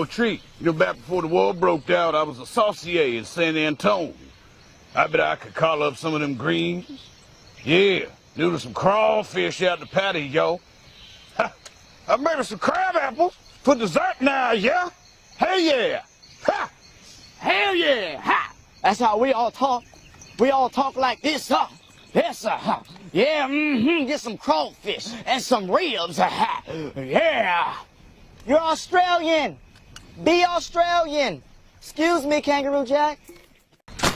for a treat. You know, back before the war broke out, I was a saucier in San Antone. I bet I could call up some of them greens. Yeah, noodle some crawfish out the patty, yo. Ha, I made some crab apples for dessert now, yeah? Hell yeah! Ha! Hell yeah! Ha! That's how we all talk. We all talk like this, huh? Yes, huh? Yeah, get some crawfish and some ribs, ha! Yeah! You're Australian! Be Australian! Excuse me, Kangaroo Jack.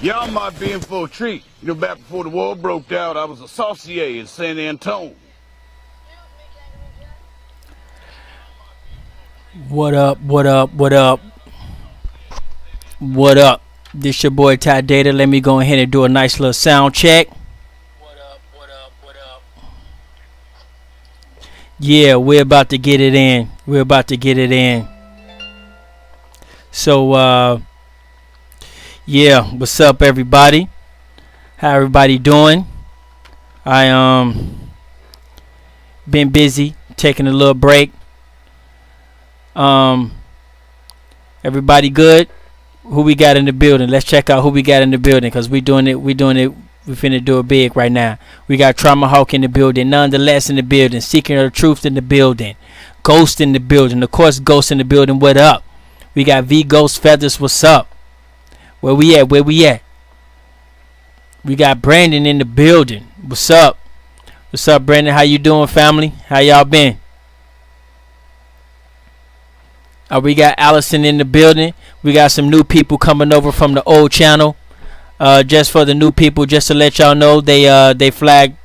Y'all might be in for a treat. You know, back before the war broke out, I was a saucier in San Antone. What up, what up, what up? What up? This your boy Ty Data. Let me go ahead and do a nice little sound check. What up, what up, what up? Yeah, we're about to get it in. We're about to get it in. So, yeah, what's up, everybody? How everybody doing? I been busy, taking a little break. Everybody good? Who we got in the building? Let's check out who we got in the building, because we finna do it big right now. We got Trauma Hawk in the building, Nonetheless in the building, Seeking of the Truth in the building, Ghost in the building, of course Ghost in the building. What up? We got V Ghost Feathers. What's up? Where we at? Where we at? We got Brandon in the building. What's up? What's up, Brandon? How you doing, family? How y'all been? We got Allison in the building. We got some new people coming over from the old channel. Just for the new people, just to let y'all know, they flagged.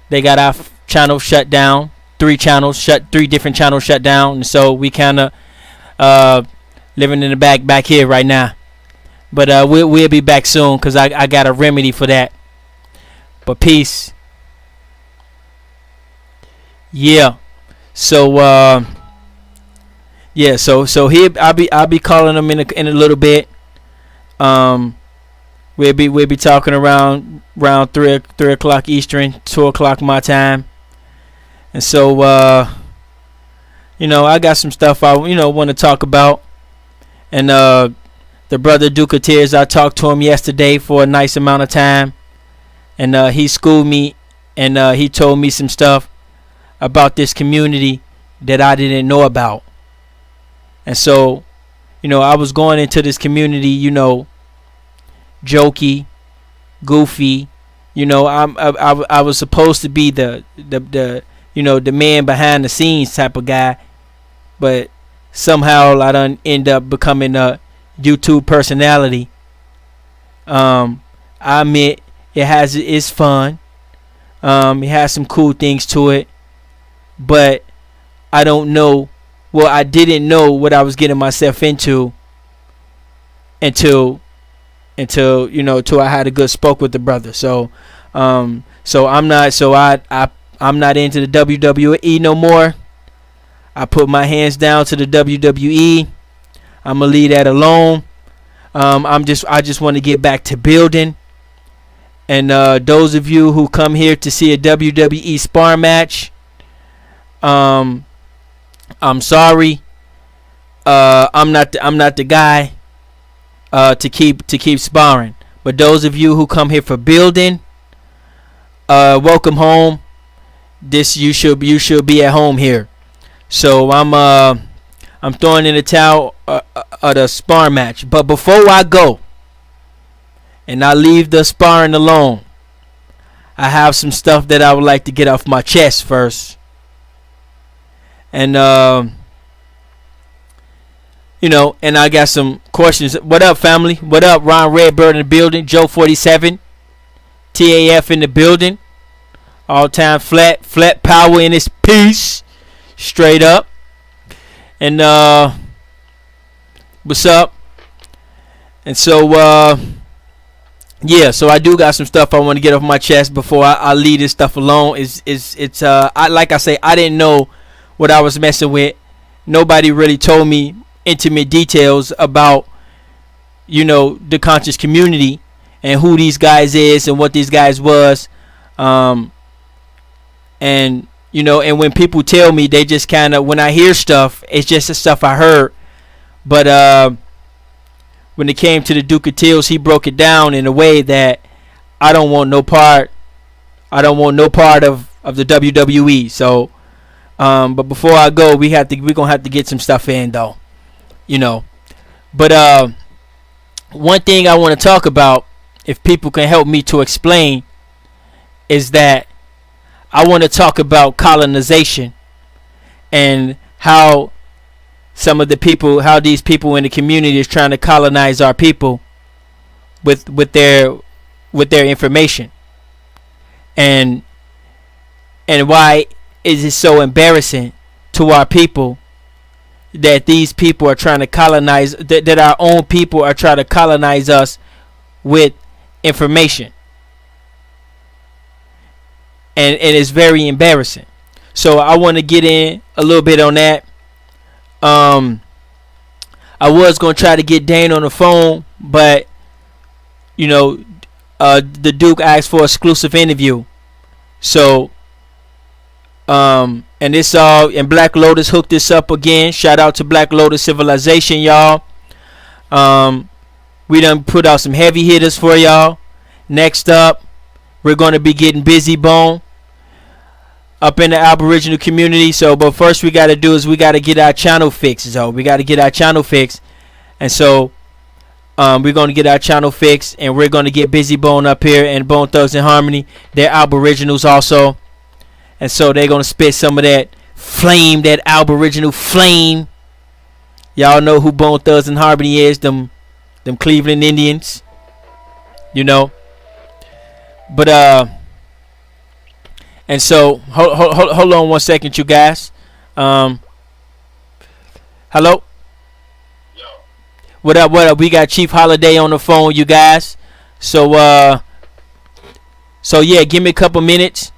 They got our channel shut down. Three different channels shut down, and so we kind of living in the back here right now. But we'll be back soon, because I got a remedy for that. But peace. Yeah. So yeah. So here I'll be calling them in a little bit. We'll be talking around 3 o'clock Eastern, 2 o'clock my time. And so I got some stuff I want to talk about. And the brother Duke of Tears, I talked to him yesterday for a nice amount of time, and he schooled me, and he told me some stuff about this community that I didn't know about. And so, I was going into this community, jokey, goofy. I was supposed to be the man behind the scenes type of guy, but somehow I done end up becoming a YouTube personality. I admit it's fun. It has some cool things to it, but I don't know. Well, I didn't know what I was getting myself into until I had a good spoke with the brother. So I'm not into the WWE no more. I put my hands down to the WWE. I'm gonna leave that alone. I just want to get back to building. And those of you who come here to see a WWE spar match, I'm sorry. I'm not the guy to keep sparring. But those of you who come here for building, welcome home. You should be at home here. So I'm throwing in the towel of the spar match. But before I go and I leave the sparring alone, I have some stuff that I would like to get off my chest first. And and I got some questions. What up, family? What up, Ron Redbird in the building, Joe 47, TAF in the building, all time flat power in this piece, straight up. And what's up? And so yeah, so I do got some stuff I want to get off my chest before I leave this stuff alone. Like I say, I didn't know what I was messing with. Nobody really told me intimate details about the conscious community and who these guys is and what these guys was. And when people tell me, they just kind of, when I hear stuff, it's just the stuff I heard. But when it came to the Duke of Teals, he broke it down in a way that I don't want no part. I don't want no part of the WWE. So, but before I go, we're gonna have to get some stuff in though, you know. But one thing I want to talk about, if people can help me to explain, is that I want to talk about colonization and how some of the people, how these people in the community is trying to colonize our people with their information, and why is it so embarrassing to our people that these people are trying to colonize, that our own people are trying to colonize us with information, and it's very embarrassing. So I want to get in a little bit on that. I was gonna try to get Dane on the phone, but you know, the Duke asked for an exclusive interview. So and this all, and Black Lotus hooked this up again. Shout out to Black Lotus Civilization, y'all. We done put out some heavy hitters for y'all. Next up, we're gonna be getting Busy Bone up in the Aboriginal community. So, but first we gotta do is we gotta get our channel fixed. So we gotta get our channel fixed, and so we're gonna get our channel fixed, and we're gonna get Busy Bone up here and Bone Thugs and Harmony. They're Aboriginals also, and so they're gonna spit some of that flame, that Aboriginal flame. Y'all know who Bone Thugs and Harmony is? Them Cleveland Indians, you know. But and so hold on one second, you guys. Hello. Yo. What up? What up? We got Chief Holiday on the phone, you guys. So yeah, give me a couple minutes.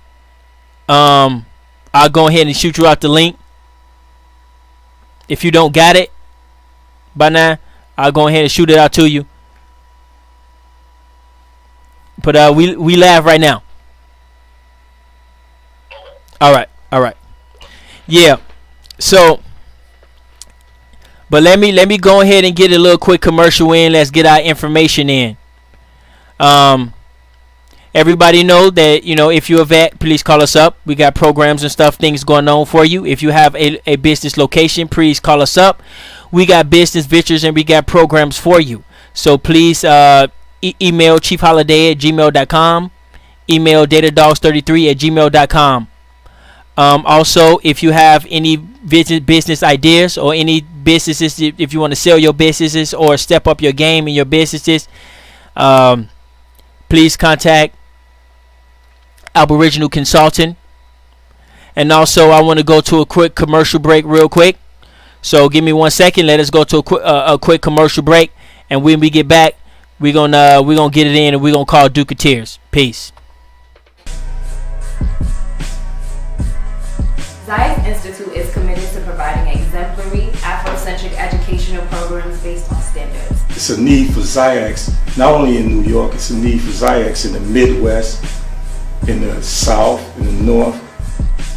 I'll go ahead and shoot you out the link. If you don't got it by now, I'll go ahead and shoot it out to you. But we live right now. All right. Yeah. So, but let me go ahead and get a little quick commercial in. Let's get our information in. Everybody know that, you know, if you're a vet, please call us up. We got programs and stuff, things going on for you. If you have a business location, please call us up. We got business ventures and we got programs for you. So please email chiefholiday@gmail.com. Email datadogs33@gmail.com. Also, if you have any business ideas or any businesses, if you want to sell your businesses or step up your game in your businesses, please contact Aboriginal Consulting. And also, I want to go to a quick commercial break real quick. So give me 1 second. Let us go to a quick commercial break, and when we get back, we're gonna get it in, and we're gonna call Duke of Tears. Peace. Zayas Institute is committed to providing exemplary Afrocentric educational programs based on standards. It's a need for Zayax, not only in New York, it's a need for Zayax in the Midwest, in the South, in the North.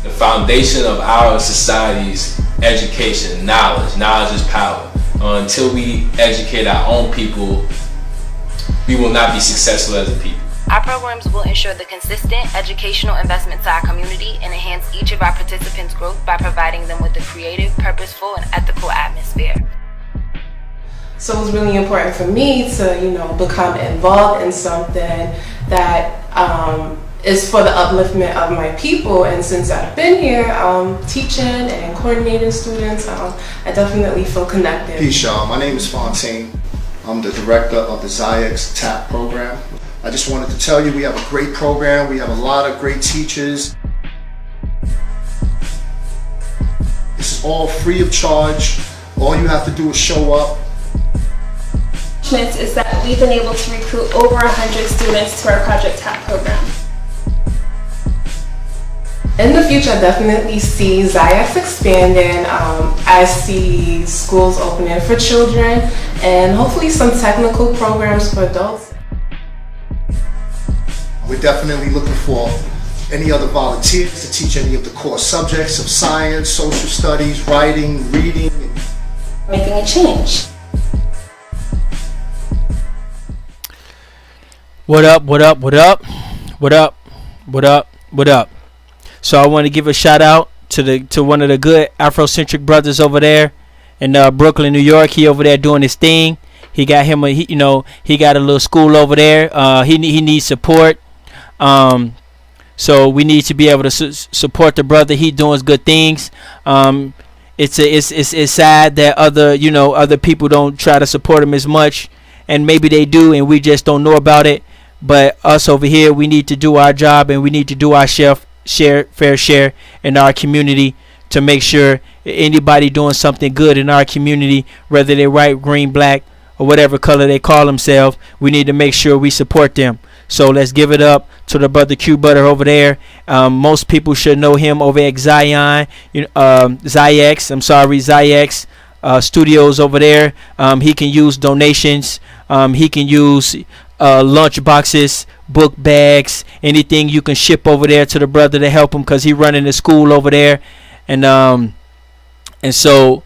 The foundation of our society's education, knowledge. Knowledge is power. Until we educate our own people, we will not be successful as a people. Our programs will ensure the consistent educational investment to our community and enhance each of our participants' growth by providing them with a creative, purposeful, and ethical atmosphere. So it was really important for me to, become involved in something that is for the upliftment of my people. And since I've been here teaching and coordinating students, I definitely feel connected. Peace, y'all. My name is Fontaine. I'm the director of the Zayax TAP program. I just wanted to tell you we have a great program. We have a lot of great teachers. This is all free of charge. All you have to do is show up. Is that we've been able to recruit over 100 students to our Project TAP program. In the future, I definitely see Zayax expanding. I see schools opening for children and hopefully some technical programs for adults. We're definitely looking for any other volunteers to teach any of the core subjects of science, social studies, writing, reading. making a change. What up, what up, what up? What up, what up, what up? So I want to give a shout out to one of the good Afrocentric brothers over there in Brooklyn, New York. He over there doing his thing. He got him he got a little school over there. He needs support. So we need to be able to support the brother. He doing good things. It's sad that other people don't try to support him as much, and maybe they do, and we just don't know about it. But us over here, we need to do our job, and we need to do our fair share in our community to make sure anybody doing something good in our community, whether they're white, green, black, or whatever color they call themselves, we need to make sure we support them. So let's give it up to the brother Q Butter over there. Most people should know him over at Zion, Zyx Studios over there. He can use donations. He can use lunch boxes, book bags, anything you can ship over there to the brother to help him, because he running the school over there. So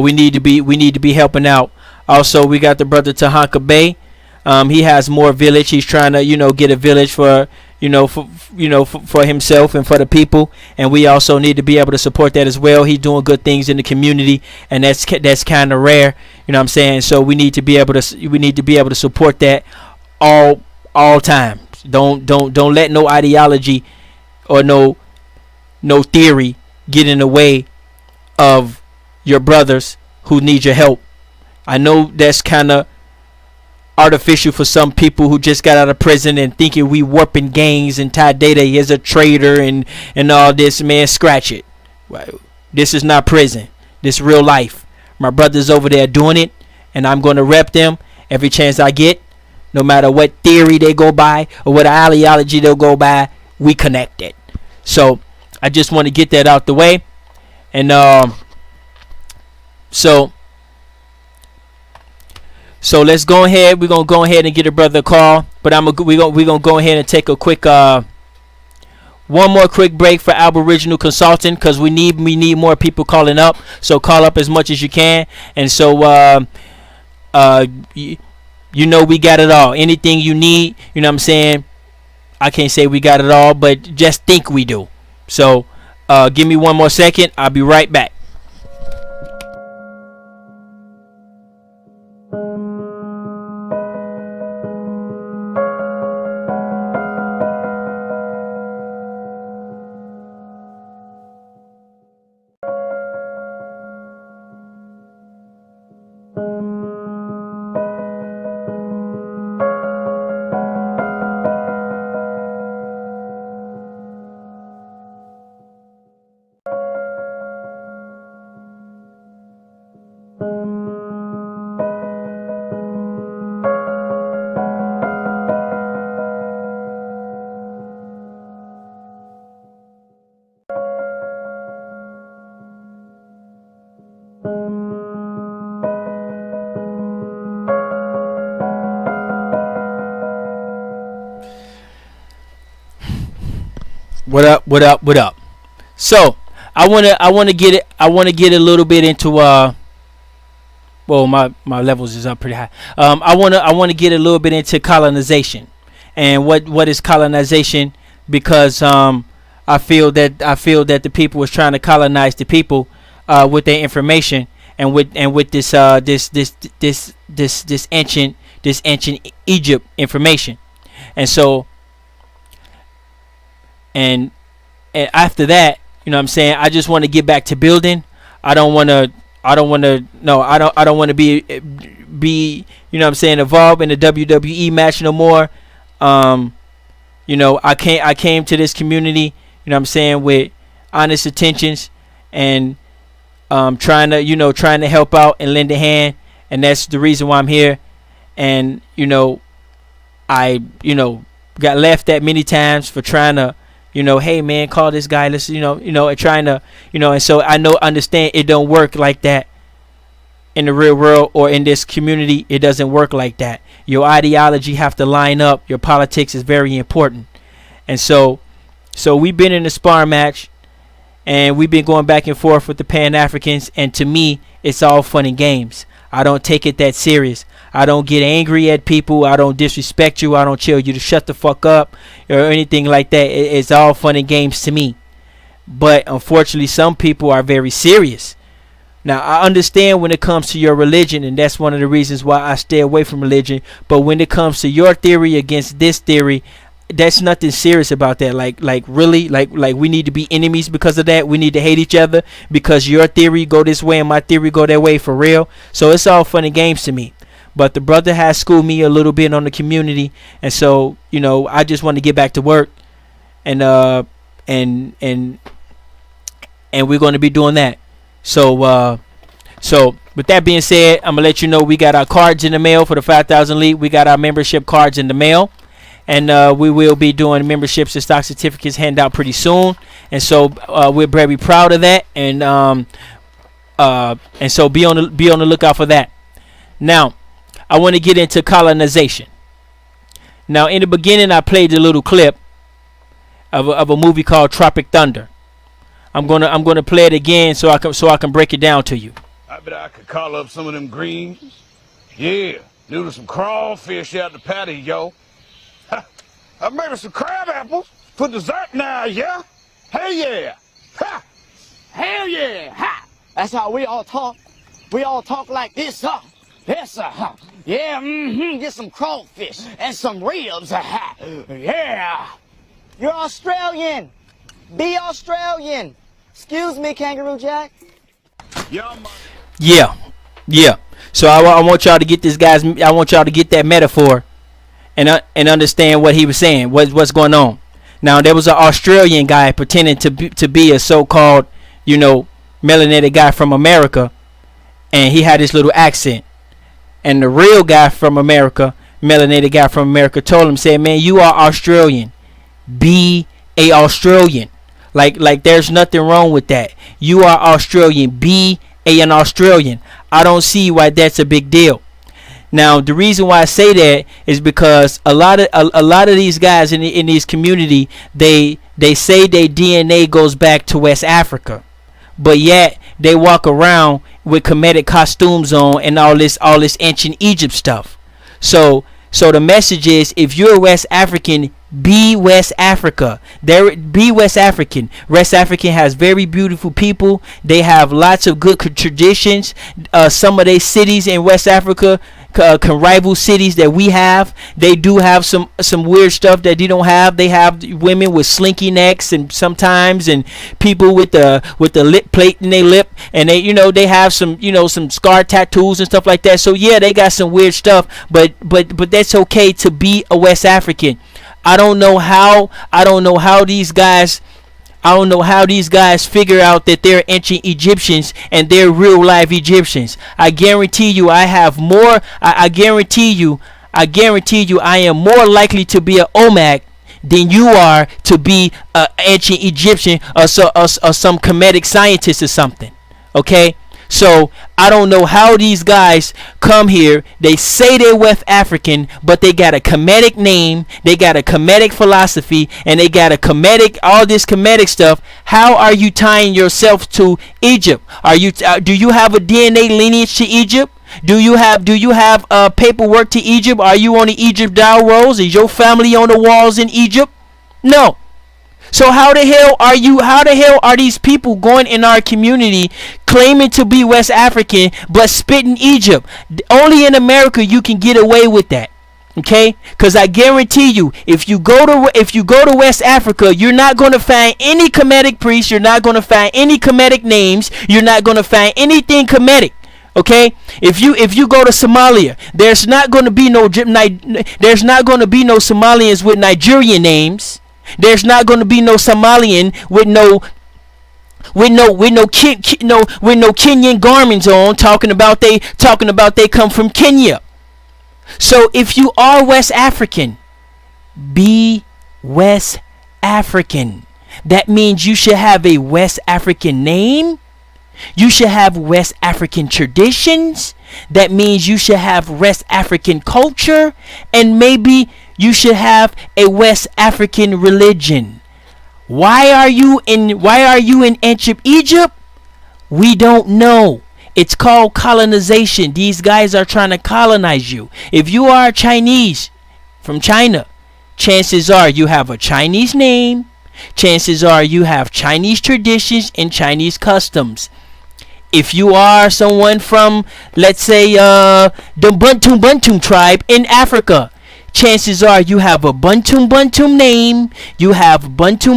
we need to be helping out. Also, we got the brother Tahanka Bay. He has more village. He's trying to get a village for himself and for the people, and we also need to be able to support that as well. He's doing good things in the community, and that's kind of rare, you know what I'm saying? So we need to be able to support that all times. Don't let no ideology or no theory get in the way of your brothers who need your help. I know that's kind of artificial for some people who just got out of prison and thinking we warping gangs and Ty Data is a traitor and all this. Man, scratch it. This is not prison. This is real life. My brother's over there doing it, and I'm going to rep them every chance I get. No matter what theory they go by or what ideology they'll go by, we connected. So I just want to get that out the way. And So let's go ahead. We're gonna go ahead and get a brother a call, but we're gonna go ahead and take a quick one more quick break for Aboriginal Consulting, because we need more people calling up. So call up as much as you can. And so we got it all. Anything you need, you know what I'm saying? I can't say we got it all, but just think we do. So give me one more second. I'll be right back. What up? So I wanna get a little bit into my levels is up pretty high. I wanna get a little bit into colonization and what is colonization, because I feel that the people was trying to colonize the people with their information and with this ancient Egypt information. And so and after that, you know what I'm saying, I just want to get back to building. I don't want to be you know what I'm saying, involved in the WWE match no more. I came to this community, you know what I'm saying, with honest intentions and trying to help out and lend a hand, and that's the reason why I'm here. And I got laughed at many times for trying to hey man, call this guy, listen, and trying to, and so I understand it don't work like that in the real world or in this community. It doesn't work like that. Your ideology have to line up. Your politics is very important. And so we've been in a spar match, and we've been going back and forth with the Pan-Africans, and to me, it's all fun and games. I don't take it that serious. I don't get angry at people. I don't disrespect you. I don't tell you to shut the fuck up or anything like that. It's all fun and games to me. But unfortunately, some people are very serious. Now, I understand when it comes to your religion, and that's one of the reasons why I stay away from religion. But when it comes to your theory against this theory, that's nothing serious about that. Like really, like we need to be enemies because of that. We need to hate each other because your theory go this way and my theory go that way, for real. So it's all fun and games to me. But the brother has schooled me a little bit on the community, and so I just want to get back to work, and we're going to be doing that. So with that being said, I'm gonna let you know we got our cards in the mail for the 5,000 Elite. We got our membership cards in the mail. And we will be doing memberships and stock certificates handout pretty soon, and so we're very proud of that, and so be on the lookout for that. Now, I want to get into colonization. Now, in the beginning, I played a little clip of a movie called Tropic Thunder. I'm gonna play it again so I can break it down to you. I bet I could call up some of them greens. Yeah, noodle some crawfish out the patty, yo. I made some crab apples for dessert now, yeah? Hell yeah! Ha! Hell yeah! Ha! That's how we all talk. We all talk like this, huh? Yes, sir. Huh? Yeah, get some crawfish and some ribs. Ha! Yeah! You're Australian. Be Australian. Excuse me, Kangaroo Jack. Yeah. So I want y'all to get this, guys. I want y'all to get that metaphor and understand what he was saying. What's going on? Now, there was an Australian guy pretending to be a so-called, melanated guy from America, and he had this little accent. And the real guy from America, melanated guy from America, told him, said, "Man, you are Australian. Be a Australian. Like there's nothing wrong with that. You are Australian. Be an Australian. I don't see why that's a big deal." Now, the reason why I say that is because a lot of these guys in these community, they say their DNA goes back to West Africa, but yet they walk around with Kemetic costumes on and all this ancient Egypt stuff. So the message is, if you're a West African, be West Africa. Be West African. West African has very beautiful people. They have lots of good traditions. Some of their cities in West Africa can rival cities that we have. They do have some weird stuff that they don't have. They have women with slinky necks, and sometimes, and people with the lip plate in their lip, and they have some scar tattoos and stuff like that. So yeah, they got some weird stuff, but that's okay to be a West African. I don't know how these guys figure out that they're ancient Egyptians and they're real life Egyptians. I guarantee you I guarantee you I am more likely to be an Olmec than you are to be an ancient Egyptian or some Kemetic scientist or something. Okay? So I don't know how these guys come here. They say they're West African, but they got a Kemetic name, they got a Kemetic philosophy, and they got all this Kemetic stuff. How are you tying yourself to Egypt? Do you have a DNA lineage to Egypt? Do you have paperwork to Egypt? Are you on the Egypt dial rolls? Is your family on the walls in Egypt? No. So how the hell are these people going in our community claiming to be West African but spitting Egypt? Only in America you can get away with that. Okay? Because I guarantee you, if you go to West Africa, you're not going to find any Kemetic priests, you're not going to find any Kemetic names, you're not going to find anything Kemetic. Okay, if you go to Somalia, there's not going to be no Somalians with Nigerian names. There's not going to be no Somalian with no Kenyan garments on, talking about they come from Kenya. So if you are West African, be West African. That means you should have a West African name. You should have West African traditions. That means you should have West African culture, and maybe you should have a West African religion. Why are you in ancient Egypt? We don't know. It's called colonization. These guys are trying to colonize you. If you are Chinese from China, chances are you have a Chinese name. Chances are you have Chinese traditions and Chinese customs. If you are someone from, let's say, the Bantu tribe in Africa, chances are you have a Bantu name, you have Bantu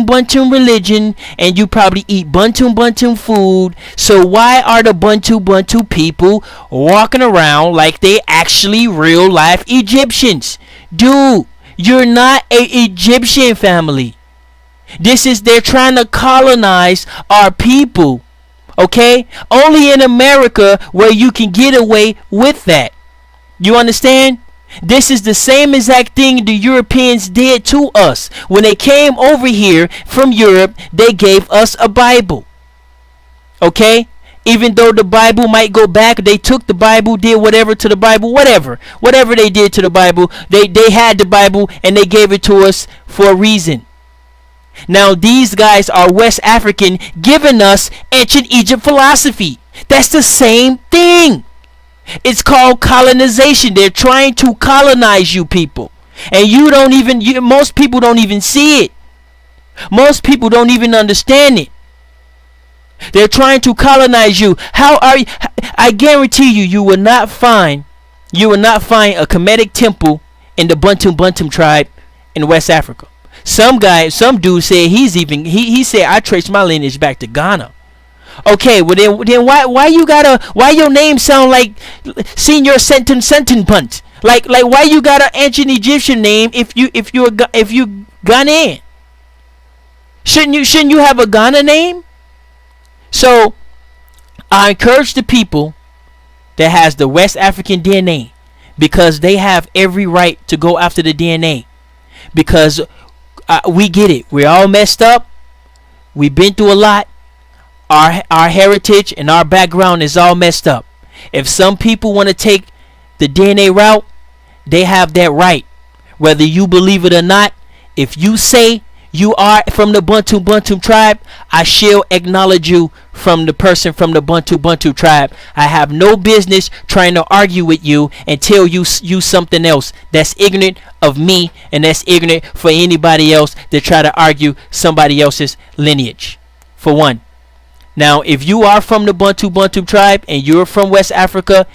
religion, and you probably eat Bantu food. So why are the Bantu people walking around like they actually real life Egyptians? Dude, you're not a Egyptian, family. They're trying to colonize our people. Okay? Only in America where you can get away with that. You understand? This is the same exact thing the Europeans did to us. When they came over here from Europe, they gave us a Bible. Okay? Even though the Bible might go back, they took the Bible, did whatever to the Bible, whatever they did to the Bible, they had the Bible and they gave it to us for a reason. Now these guys are West African giving us ancient Egypt philosophy. That's the same thing. It's called colonization. They're trying to colonize you people. And most people don't even see it. Most people don't even understand it. They're trying to colonize you. I guarantee you will not find a Kemetic temple in the Bantu tribe in West Africa. Some dude said he said I trace my lineage back to Ghana. Okay, well then why your name sound like Senior Sentin Punt? Like why you got an ancient Egyptian name if you Ghanaian? Shouldn't you have a Ghana name? So I encourage the people that has the West African DNA, because they have every right to go after the DNA, because we get it. We're all messed up. We've been through a lot. Our heritage and our background is all messed up. If some people want to take the DNA route, they have that right. Whether you believe it or not, if you say you are from the Bantu tribe, I shall acknowledge you from the person from the Bantu tribe. I have no business trying to argue with you and tell you something else. That's ignorant of me, and that's ignorant for anybody else that try to argue somebody else's lineage. For one. Now, if you are from the Bantu tribe and you're from West Africa,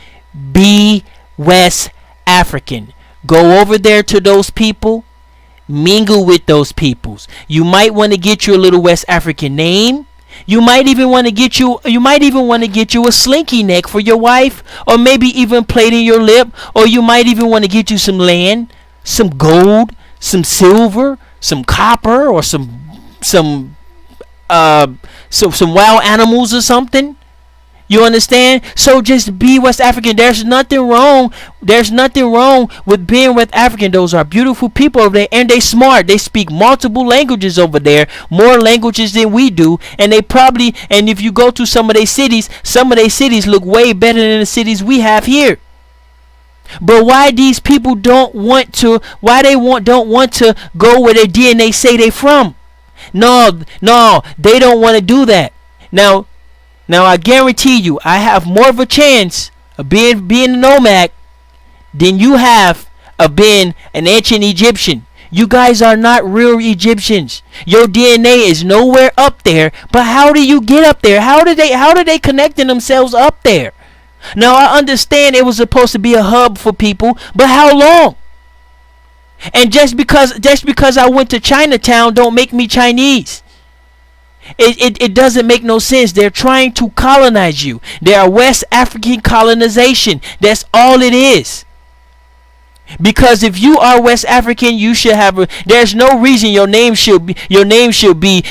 be West African. Go over there to those people. Mingle with those peoples. You might want to get you a little West African name. You might even want to get you a slinky neck for your wife, or maybe even plate in your lip, or you might even want to get you some land, some gold, some silver, some copper, or some wild animals or something. You understand? So just be West African. There's nothing wrong with being West African. Those are beautiful people over there, and they smart. They speak multiple languages over there, more languages than we do. And if you go to some of their cities look way better than the cities we have here. But why these people don't want to go where their DNA say they from? No, they don't want to do that. Now I guarantee you, I have more of a chance of being a nomad than you have of being an ancient Egyptian. You guys are not real Egyptians. Your DNA is nowhere up there. But how do you get up there? How do they connecting themselves up there? Now I understand it was supposed to be a hub for people, but how long? And just because I went to Chinatown don't make me Chinese. It doesn't make no sense. They're trying to colonize you. They are West African colonization. That's all it is. Because if you are West African, you should have there's no reason your name should be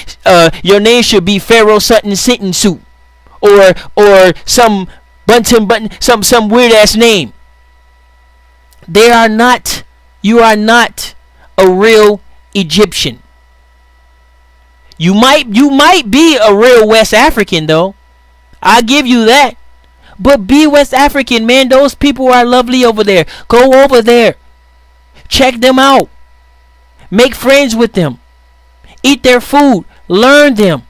Pharaoh Sutton Sinton Suit or some some weird ass name. You are not a real Egyptian. You might be a real West African though. I'll give you that. But be West African, man. Those people are lovely over there. Go over there. Check them out. Make friends with them. Eat their food. Learn them.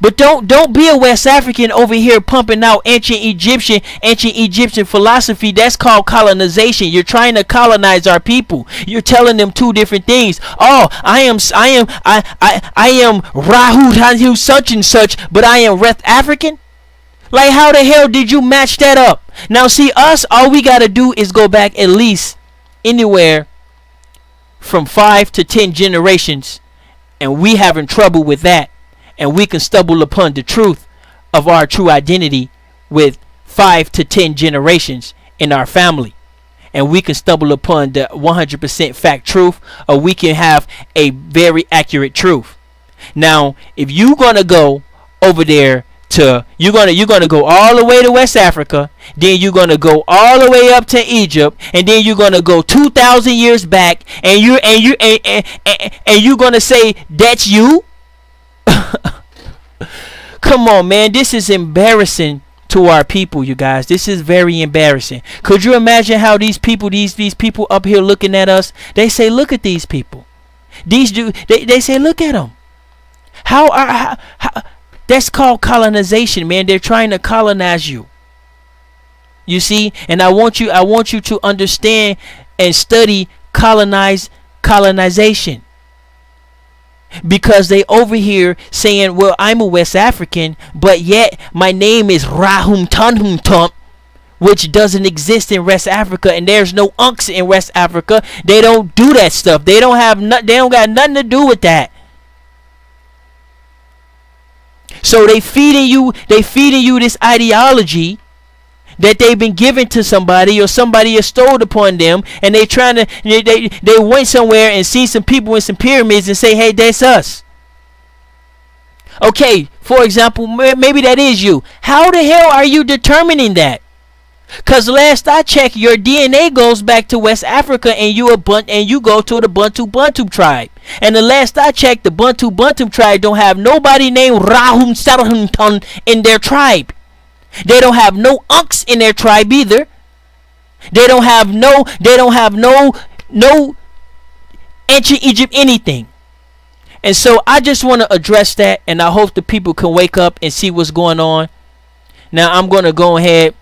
But don't be a West African over here pumping out ancient Egyptian philosophy. That's called colonization. You're trying to colonize our people. You're telling them two different things. Oh, I am Rahu such and such, but I am West African. Like, how the hell did you match that up? Now see, us, all we gotta do is go back at least anywhere from 5 to 10 generations, and we having trouble with that. And we can stumble upon the truth of our true identity with 5 to 10 generations in our family. And we can stumble upon the 100% fact truth, or we can have a very accurate truth. Now, if you're going to go over there to, you're gonna go all the way to West Africa, then you're going to go all the way up to Egypt, and then you're going to go 2,000 years back, and you're going to say that's you? Come on, man, this is embarrassing to our people, you guys. This is very embarrassing. Could you imagine how these people up here looking at us? They say, look at these people. They say, look at them. How that's called colonization, man. They're trying to colonize you. You see? And I want you to understand and study colonization. Because they over here saying, well, I'm a West African, but yet my name is Rahum Tunhum Tump, which doesn't exist in West Africa, and there's no unks in West Africa. They don't do that stuff. They don't got nothing to do with that. So they feeding you this ideology that they've been given to somebody, or somebody has stole upon them, and they went somewhere and see some people in some pyramids and say, hey, that's us. Okay, for example, maybe that is you. How the hell are you determining that? Because last I checked, your DNA goes back to West Africa, and you go to the Bantu tribe. And the last I checked, the Bantu tribe don't have nobody named Rahum Sarahumton in their tribe. They don't have no unks in their tribe either. They don't have no ancient Egypt anything. And so I just want to address that, and I hope the people can wake up and see what's going on. Now I'm going to go ahead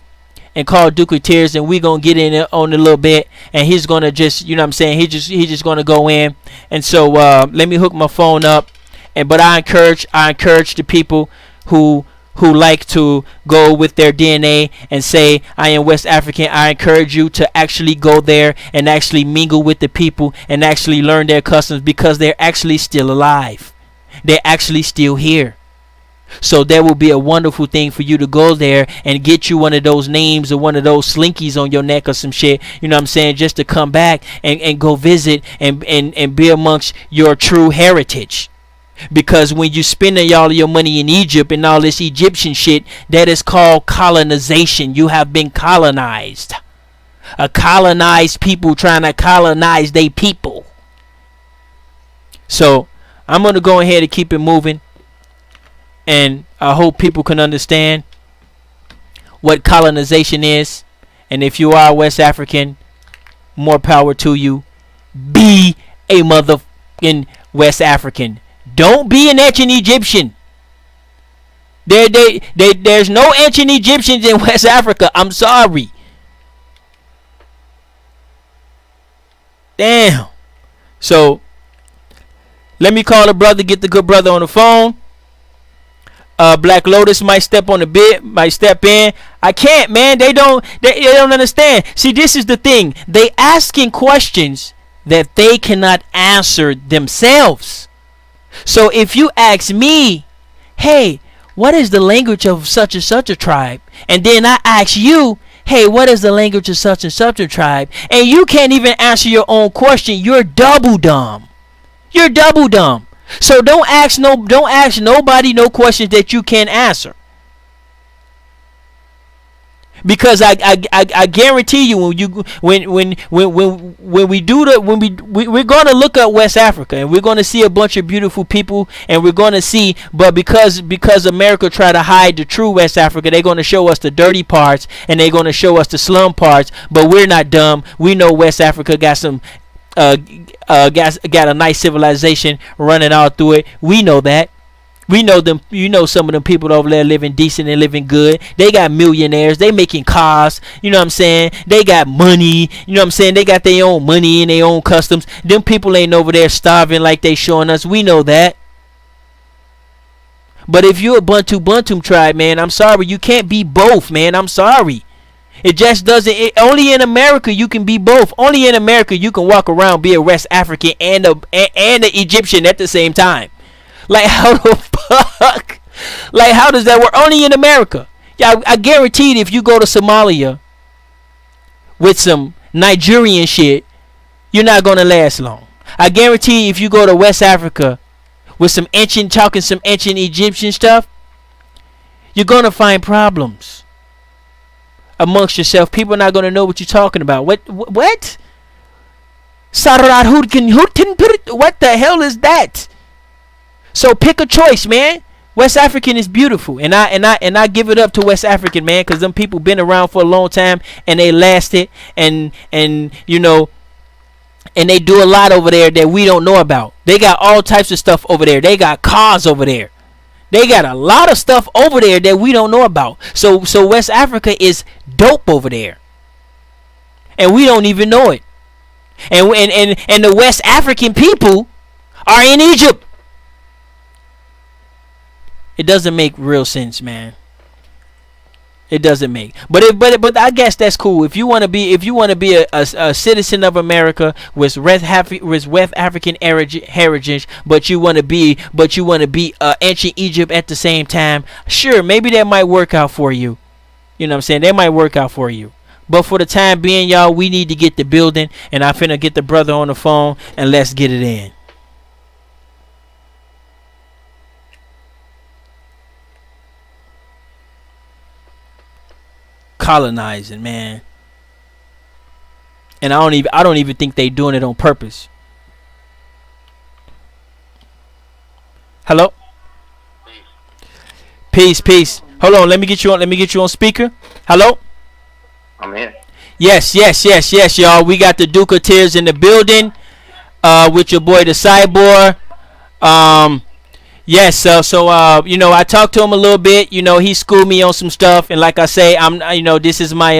and call Duke Tears, and we're going to get in it on a little bit, and he's going to just, you know what I'm saying, he's just going to go in. And so let me hook my phone up, but I encourage the people who like to go with their DNA and say, I am West African. I encourage you to actually go there and actually mingle with the people and actually learn their customs, because they're actually still alive. They're actually still here. So that will be a wonderful thing for you to go there and get you one of those names or one of those slinkies on your neck or some shit, you know what I'm saying, just to come back and go visit and be amongst your true heritage. Because when you spending all of your money in Egypt and all this Egyptian shit, that is called colonization. You have been colonized. A colonized people trying to colonize they people. So I'm going to go ahead and keep it moving. And I hope people can understand what colonization is. And if you are West African, more power to you. Be a motherfucking West African. Don't be an ancient Egyptian. There's no ancient Egyptians in West Africa. I'm sorry. Damn. So let me call the brother, get the good brother on the phone. Black Lotus might step in. I can't, man. They don't understand. See, this is the thing. They asking questions that they cannot answer themselves. So if you ask me, hey, what is the language of such and such a tribe? And then I ask you, hey, what is the language of such and such a tribe? And you can't even answer your own question. You're double dumb. You're double dumb. So don't ask nobody no questions that you can't answer. Because I guarantee you when we're going to look at West Africa and we're going to see a bunch of beautiful people, and we're going to see, but because America try to hide the true West Africa, they're going to show us the dirty parts and they're going to show us the slum parts. But we're not dumb. We know West Africa got some got a nice civilization running all through it. We know that. We know them. You know, some of them people over there living decent and living good. They got millionaires. They making cars. You know what I'm saying? They got money. You know what I'm saying? They got their own money and their own customs. Them people ain't over there starving like they showing us. We know that. But if you're a Bantu tribe, man, I'm sorry. You can't be both, man. I'm sorry. It just doesn't. Only in America you can be both. Only in America you can walk around, be a West African and a Egyptian at the same time. Like, how the fuck? Like, how does that work? Only in America. Yeah, I guarantee if you go to Somalia with some Nigerian shit, you're not gonna last long. I guarantee if you go to West Africa with some ancient Egyptian stuff, you're gonna find problems amongst yourself. People are not gonna know what you're talking about. What? What the hell is that? So pick a choice, man. West African is beautiful, and I give it up to West African, man, because them people been around for a long time and they lasted, and you know, and they do a lot over there that we don't know about. They got all types of stuff over there. They got cars over there. They got a lot of stuff over there that we don't know about. So West Africa is dope over there, and we don't even know it. And the West African people are in Egypt. It doesn't make real sense, man. It doesn't make. But I guess that's cool. If you want to be a citizen of America with West African heritage, but you want to be ancient Egypt at the same time, sure, maybe that might work out for you. You know what I'm saying? That might work out for you. But for the time being, y'all, we need to get the building, and I finna get the brother on the phone and let's get it in. Colonizing, man, and I don't even think they doing it on purpose. Hello, peace. Hold on, let me get you on speaker. Hello, I'm here. Yes, y'all. We got the Duke of Tears in the building, with your boy the Cyborg. Yes, so you know, I talked to him a little bit. You know, he schooled me on some stuff, and like I say, this is my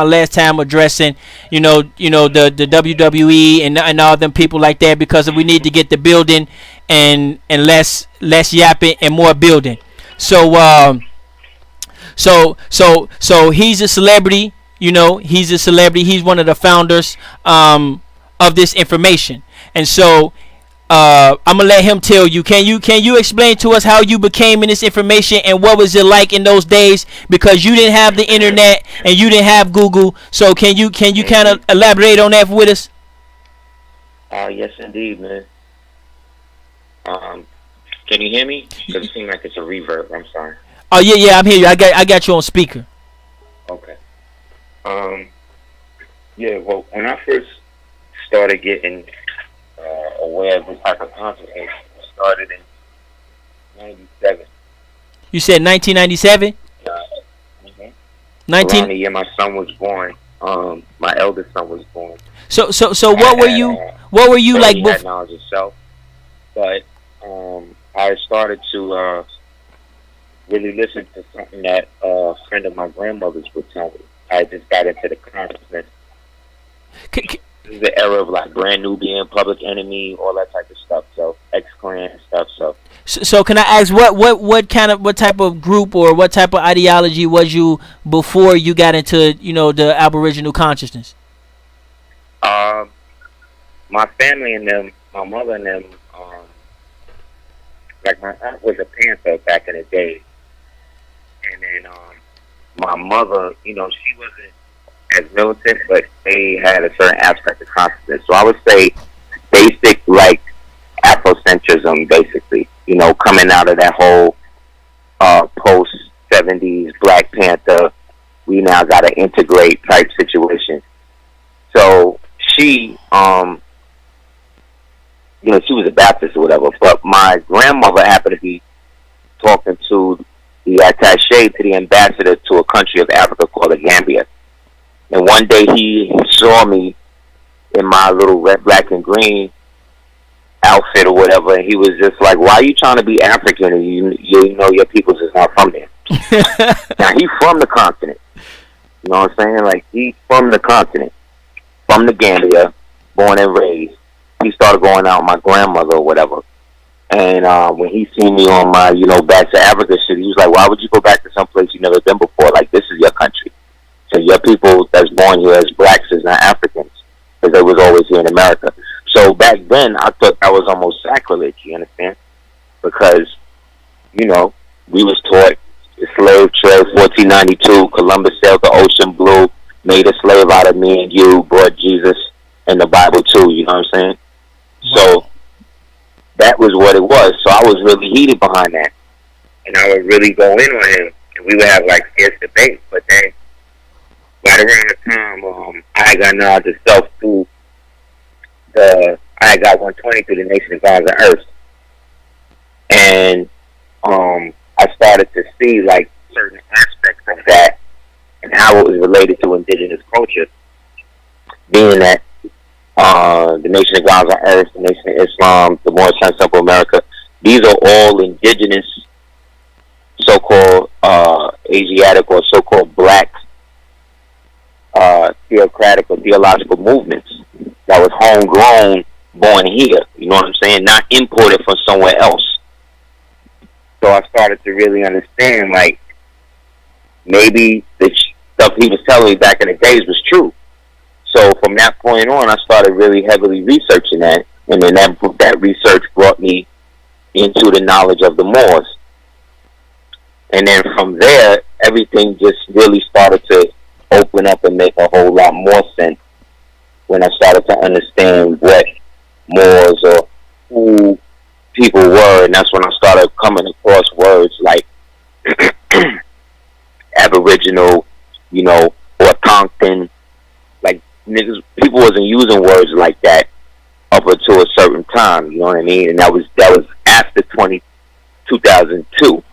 last time addressing, you know the WWE and all them people like that, because we need to get the building and less yapping and more building. So he's a celebrity. You know, he's a celebrity. He's one of the founders of this information, and so. I'm gonna let him tell you. Can you explain to us how you became in this information and what was it like in those days? Because you didn't have the internet and you didn't have Google. So can you kind of elaborate on that with us? Yes, indeed, man. Can you hear me? Because it seems like it's a reverb. I'm sorry. Oh yeah, I'm here. I got you on speaker. Okay. Yeah. Well, when I first started getting aware of this type of consciousness, started in 97. You said 1997? Mm-hmm. 19. Around the year my son was born. My eldest son was born. So what were you like before? Had knowledge of self, but I started to really listen to something that a friend of my grandmother's would tell me. I just got into the consciousness. This is the era of like Brand Nubian, Public Enemy, all that type of stuff. So X-Clan stuff. So can I ask what type of group or what type of ideology was you before you got into the Aboriginal consciousness? My family and them, my mother and them, like my aunt was a Panther back in the day, and then my mother, she wasn't as militant, but they had a certain aspect of consciousness. So I would say basic, like, Afrocentrism, basically, coming out of that whole post-70s Black Panther, we now got to integrate type situation. So she, she was a Baptist or whatever, but my grandmother happened to be talking to the attaché to the ambassador to a country of Africa called the Gambia. And one day he saw me in my little red, black, and green outfit or whatever, and he was just like, "Why are you trying to be African and you know your people's is not from there?" Now he's from the continent. You know what I'm saying? Like, he's from the continent, from the Gambia, born and raised. He started going out with my grandmother or whatever. And when he seen me on my, back to Africa shit, he was like, "Why would you go back to some place you never been before? Like, this is your country. So your people that's born here as blacks is not Africans, because they was always here in America." So back then, I thought that was almost sacrilege, you understand? Because, we was taught the slave trade, 1492, Columbus sailed the ocean blue, made a slave out of me and you, brought Jesus and the Bible too, you know what I'm saying? So that was what it was. So I was really heated behind that. And I would really go in on him, and we would have like fierce debate. But then, right around the time I got knowledge of self through I got 120 through the Nation of Gods and Earth. And I started to see like certain aspects of that and how it was related to indigenous culture, being that the Nation of Gods on Earth, the Nation of Islam, the Moorish and Central America, these are all indigenous, so-called Asiatic or so-called black theocratic or theological movements that was homegrown, born here, you know what I'm saying, not imported from somewhere else. So I started to really understand, like, maybe the stuff he was telling me back in the days was true. So from that point on, I started really heavily researching that, and then that research brought me into the knowledge of the Moors. And then from there, everything just really started to open up and make a whole lot more sense when I started to understand what Moors or who people were, and that's when I started coming across words like Aboriginal, or Tonkin. Like, niggas, people wasn't using words like that up until a certain time, you know what I mean? And that was after 2002.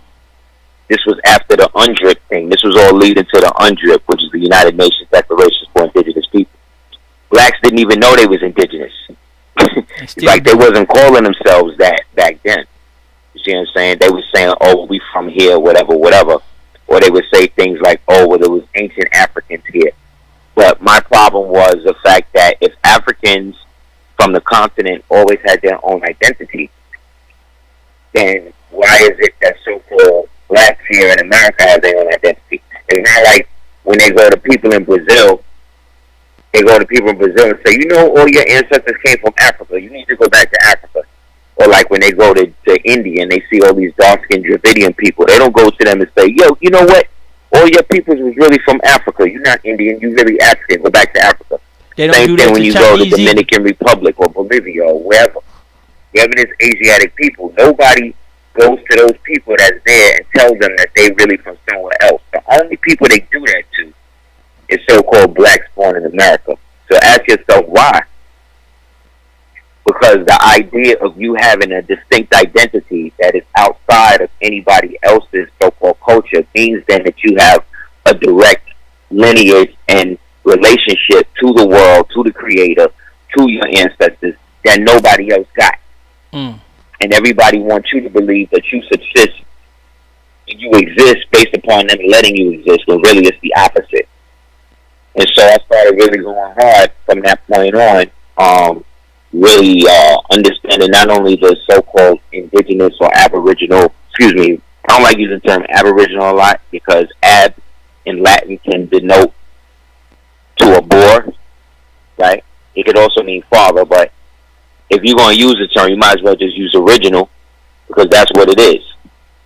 This was after the UNDRIP thing. This was all leading to the UNDRIP, which is the United Nations Declaration for Indigenous People. Blacks didn't even know they was indigenous. Like, they wasn't calling themselves that back then. You see what I'm saying? They was saying, "Oh, we from here," whatever, whatever. Or they would say things like, "Oh, well, there was ancient Africans here." But my problem was the fact that if Africans from the continent always had their own identity, then why is it that so-called blacks here in America have their own identity? It's not like when they go to people in Brazil, and say, all your ancestors came from Africa. You need to go back to Africa. Or like when they go to India and they see all these dark-skinned Dravidian people, they don't go to them and say, "Yo, you know what? All your peoples was really from Africa. You're not Indian. You're really African. Go back to Africa." They don't Same do thing that when to you go to Chinese Dominican Republic or Bolivia or wherever. Wherever there's Asiatic people, nobody goes to those people that's there and tells them that they really from somewhere else. The only people they do that to is so-called blacks born in America. So ask yourself why. Because the idea of you having a distinct identity that is outside of anybody else's so-called culture means then that you have a direct lineage and relationship to the world, to the Creator, to your ancestors that nobody else got. And everybody wants you to believe that you subsist and you exist based upon them letting you exist, when really it's the opposite. And so I started really going hard from that point on, really understanding not only the so-called indigenous or aboriginal, I don't like using the term aboriginal a lot, because ab in Latin can denote to a boar, right? It could also mean father, but if you're going to use the term, you might as well just use original, because that's what it is.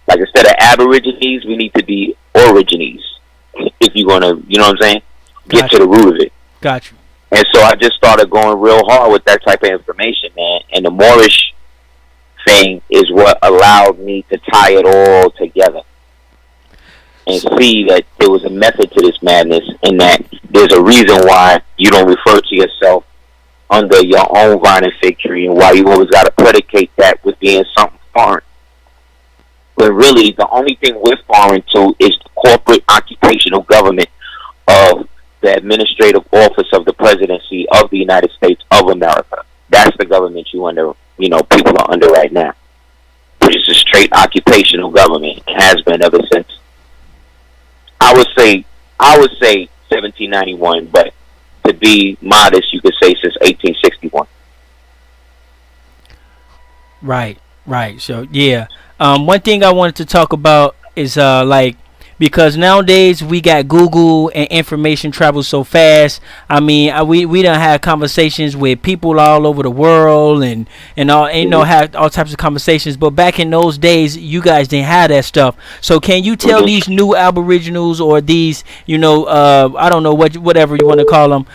Like, instead of aborigines, we need to be origines, if you're going to, you know what I'm saying? Get to the root of it. Got you. And so I just started going real hard with that type of information, man. And the Moorish thing is what allowed me to tie it all together and see that there was a method to this madness, and that there's a reason why you don't refer to yourself under your own vine and fig tree, and why you always got to predicate that with being something foreign. But really, the only thing we're foreign to is the corporate occupational government of the administrative office of the presidency of the United States of America. That's the government people are under right now, which is a straight occupational government. It has been ever since, I would say 1791, but to be modest, you could say since 1861. Right. So yeah, one thing I wanted to talk about is because nowadays we got Google and information travels so fast. I mean, we done had conversations with people all over the world and all, had all types of conversations. But back in those days, you guys didn't have that stuff. So can you tell these new Aboriginals or these, I don't know whatever you want to call them,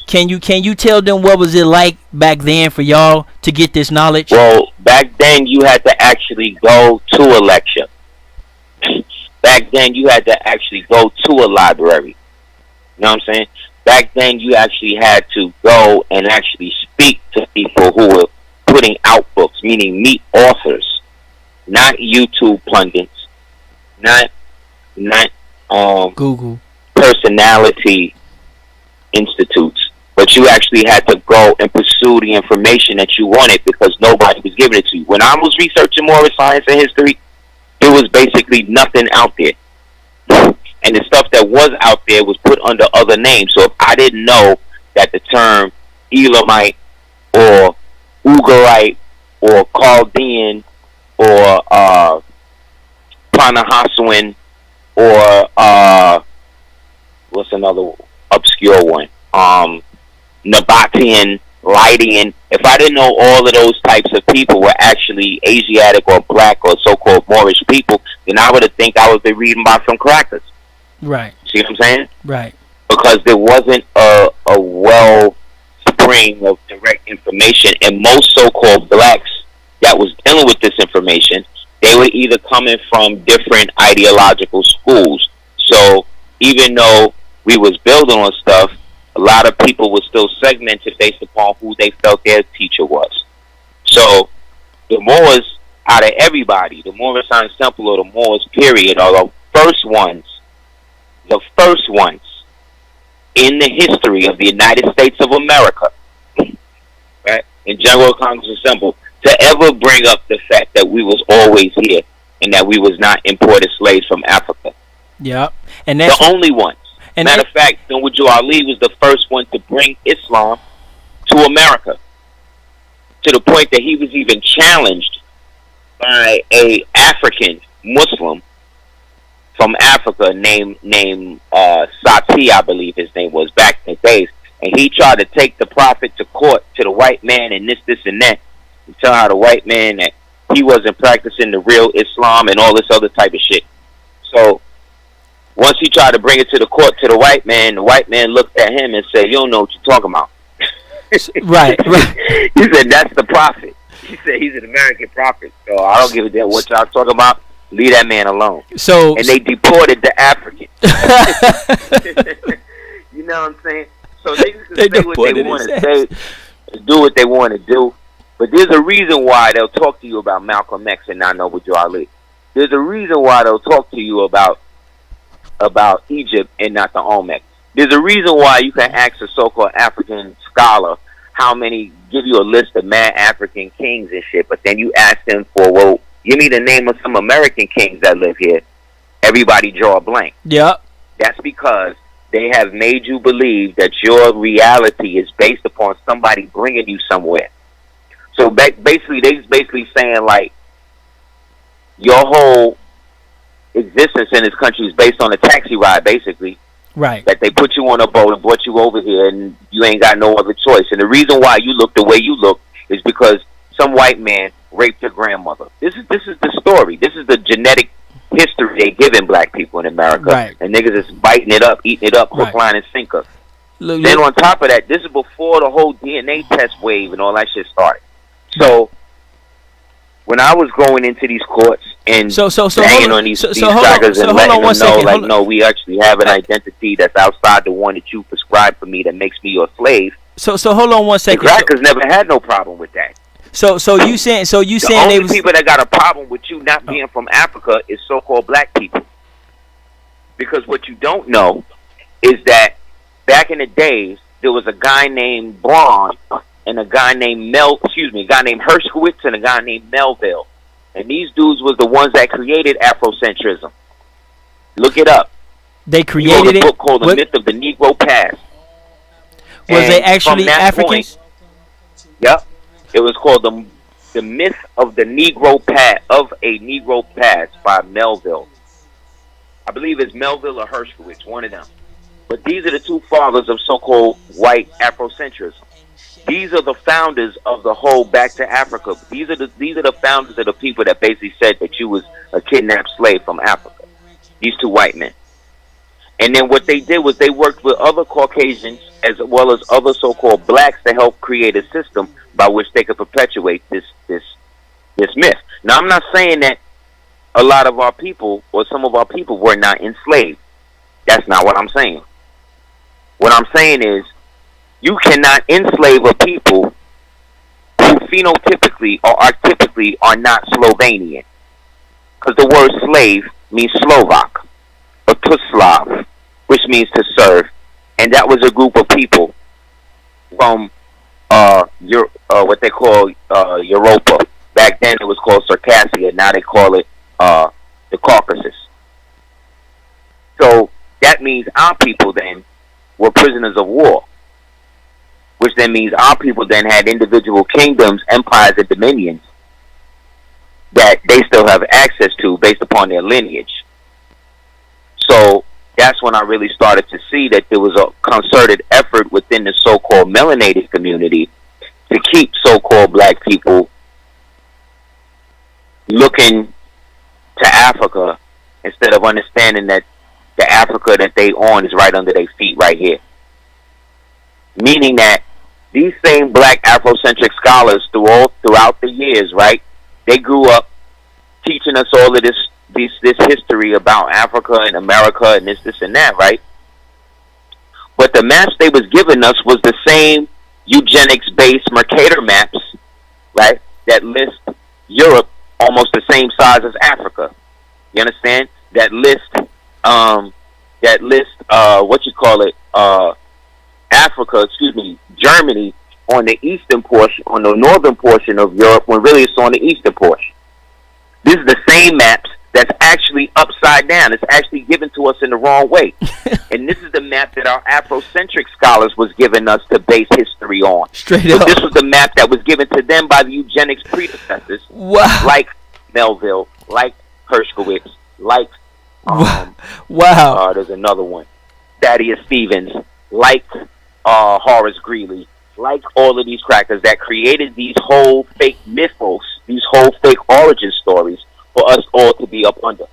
can you tell them what was it like back then for y'all to get this knowledge? Well, back then you had to actually go to a lecture. Back then, you had to actually go to a library. You know what I'm saying? Back then, you actually had to go and actually speak to people who were putting out books, meaning meet authors, not YouTube pundits, not Google personality institutes, but you actually had to go and pursue the information that you wanted because nobody was giving it to you. When I was researching more of science and history, there was basically nothing out there. And the stuff that was out there was put under other names. So if I didn't know that the term Elamite or Ugarite or Chaldean or Panahasuan or what's another obscure one? Nabatean, Lydian. If I didn't know all of those types of people were actually Asiatic or black or so-called Moorish people, then I would have think I would be reading about some crackers. Right. See what I'm saying? Right. Because there wasn't a wellspring of direct information, and most so-called blacks that was dealing with this information, they were either coming from different ideological schools. So even though we was building on stuff, a lot of people were still segmented based upon who they felt their teacher was. So the Moors, out of everybody, the Moorish Science Temple or the Moors, period, are the first ones in the history of the United States of America, right, in General Congress Assembled, to ever bring up the fact that we was always here and that we was not imported slaves from Africa. Yeah, and that's the only ones. And matter of fact, Nwajo Ali was the first one to bring Islam to America, to the point that he was even challenged by a African Muslim from Africa named Sati, I believe his name was, back in the days. And he tried to take the prophet to court, to the white man, and this, and that, and tell how the white man that he wasn't practicing the real Islam and all this other type of shit. So once he tried to bring it to the court to the white man looked at him and said, "You don't know what you're talking about." Right. He said, "That's the prophet." He said, "He's an American prophet, so I don't give a damn what y'all talking about. Leave that man alone." So, and they deported the Africans. You know what I'm saying? So they can say what they want to say, do what they want to do. But there's a reason why they'll talk to you about Malcolm X and not Nwajo Ali. There's a reason why they'll talk to you about Egypt and not the Olmecs. There's a reason why you can ask a so-called African scholar give you a list of mad African kings and shit, but then you ask them for, well, give me the name of some American kings that live here. Everybody draw a blank. Yep. That's because they have made you believe that your reality is based upon somebody bringing you somewhere. So basically, they're saying, like, your whole existence in this country is based on a taxi ride, basically. Right. That they put you on a boat and brought you over here, and you ain't got no other choice. And the reason why you look the way you look is because some white man raped your grandmother. This is the story. This is the genetic history they giving black people in America. Right. And niggas is biting it up, eating it up, hook, line, and sinker. Then on top of that, this is before the whole DNA test wave and all that shit started. So when I was going into these courts and banging on these crackers and letting them know, like, no, we actually have an identity that's outside the one that you prescribed for me that makes me your slave. So hold on one second. The crackers never had no problem with that. So you saying the only people that got a problem with you not being from Africa is so-called black people. Because what you don't know is that back in the days, there was a guy named Braun and a guy named a guy named Hershkowitz and a guy named Melville. And these dudes was the ones that created Afrocentrism. Look it up. They created a book called The Myth of the Negro Past. Was they actually Africans? Yep. It was called the Myth of the Negro Past, of a Negro Past by Melville. I believe it's Melville or Hershkowitz, one of them. But these are the two fathers of so-called white Afrocentrism. These are the founders of the whole Back to Africa. These are the founders of the people that basically said that you was a kidnapped slave from Africa. These two white men. And then what they did was they worked with other Caucasians as well as other so-called blacks to help create a system by which they could perpetuate this myth. Now, I'm not saying that a lot of our people or some of our people were not enslaved. That's not what I'm saying. What I'm saying is you cannot enslave a people who phenotypically or archetypically are not Slovenian. Because the word slave means Slovak or Tuslav, which means to serve. And that was a group of people from what they call Europa. Back then it was called Circassia. Now they call it the Caucasus. So that means our people then were prisoners of war, which then means our people then had individual kingdoms, empires, and dominions that they still have access to based upon their lineage. So that's when I really started to see that there was a concerted effort within the so-called melanated community to keep so-called black people looking to Africa instead of understanding that the Africa that they on is right under their feet right here. Meaning that these same black Afrocentric scholars throughout the years, right, they grew up teaching us all of this history about Africa and America and this and that, right? But the maps they was giving us was the same eugenics-based Mercator maps, right, that list Europe almost the same size as Africa. You understand? That list Africa, Germany on the eastern portion, on the northern portion of Europe, when really it's on the eastern portion. This is the same maps that's actually upside down. It's actually given to us in the wrong way. And this is the map that our Afrocentric scholars was giving us to base history on. Straight up. This was the map that was given to them by the eugenics predecessors. Wow. Like Melville, like Hershkowitz, like wow. There's another one, Thaddeus Stevens, like Horace Greeley, like all of these crackers that created these whole fake mythos, these whole fake origin stories for us all to be up under.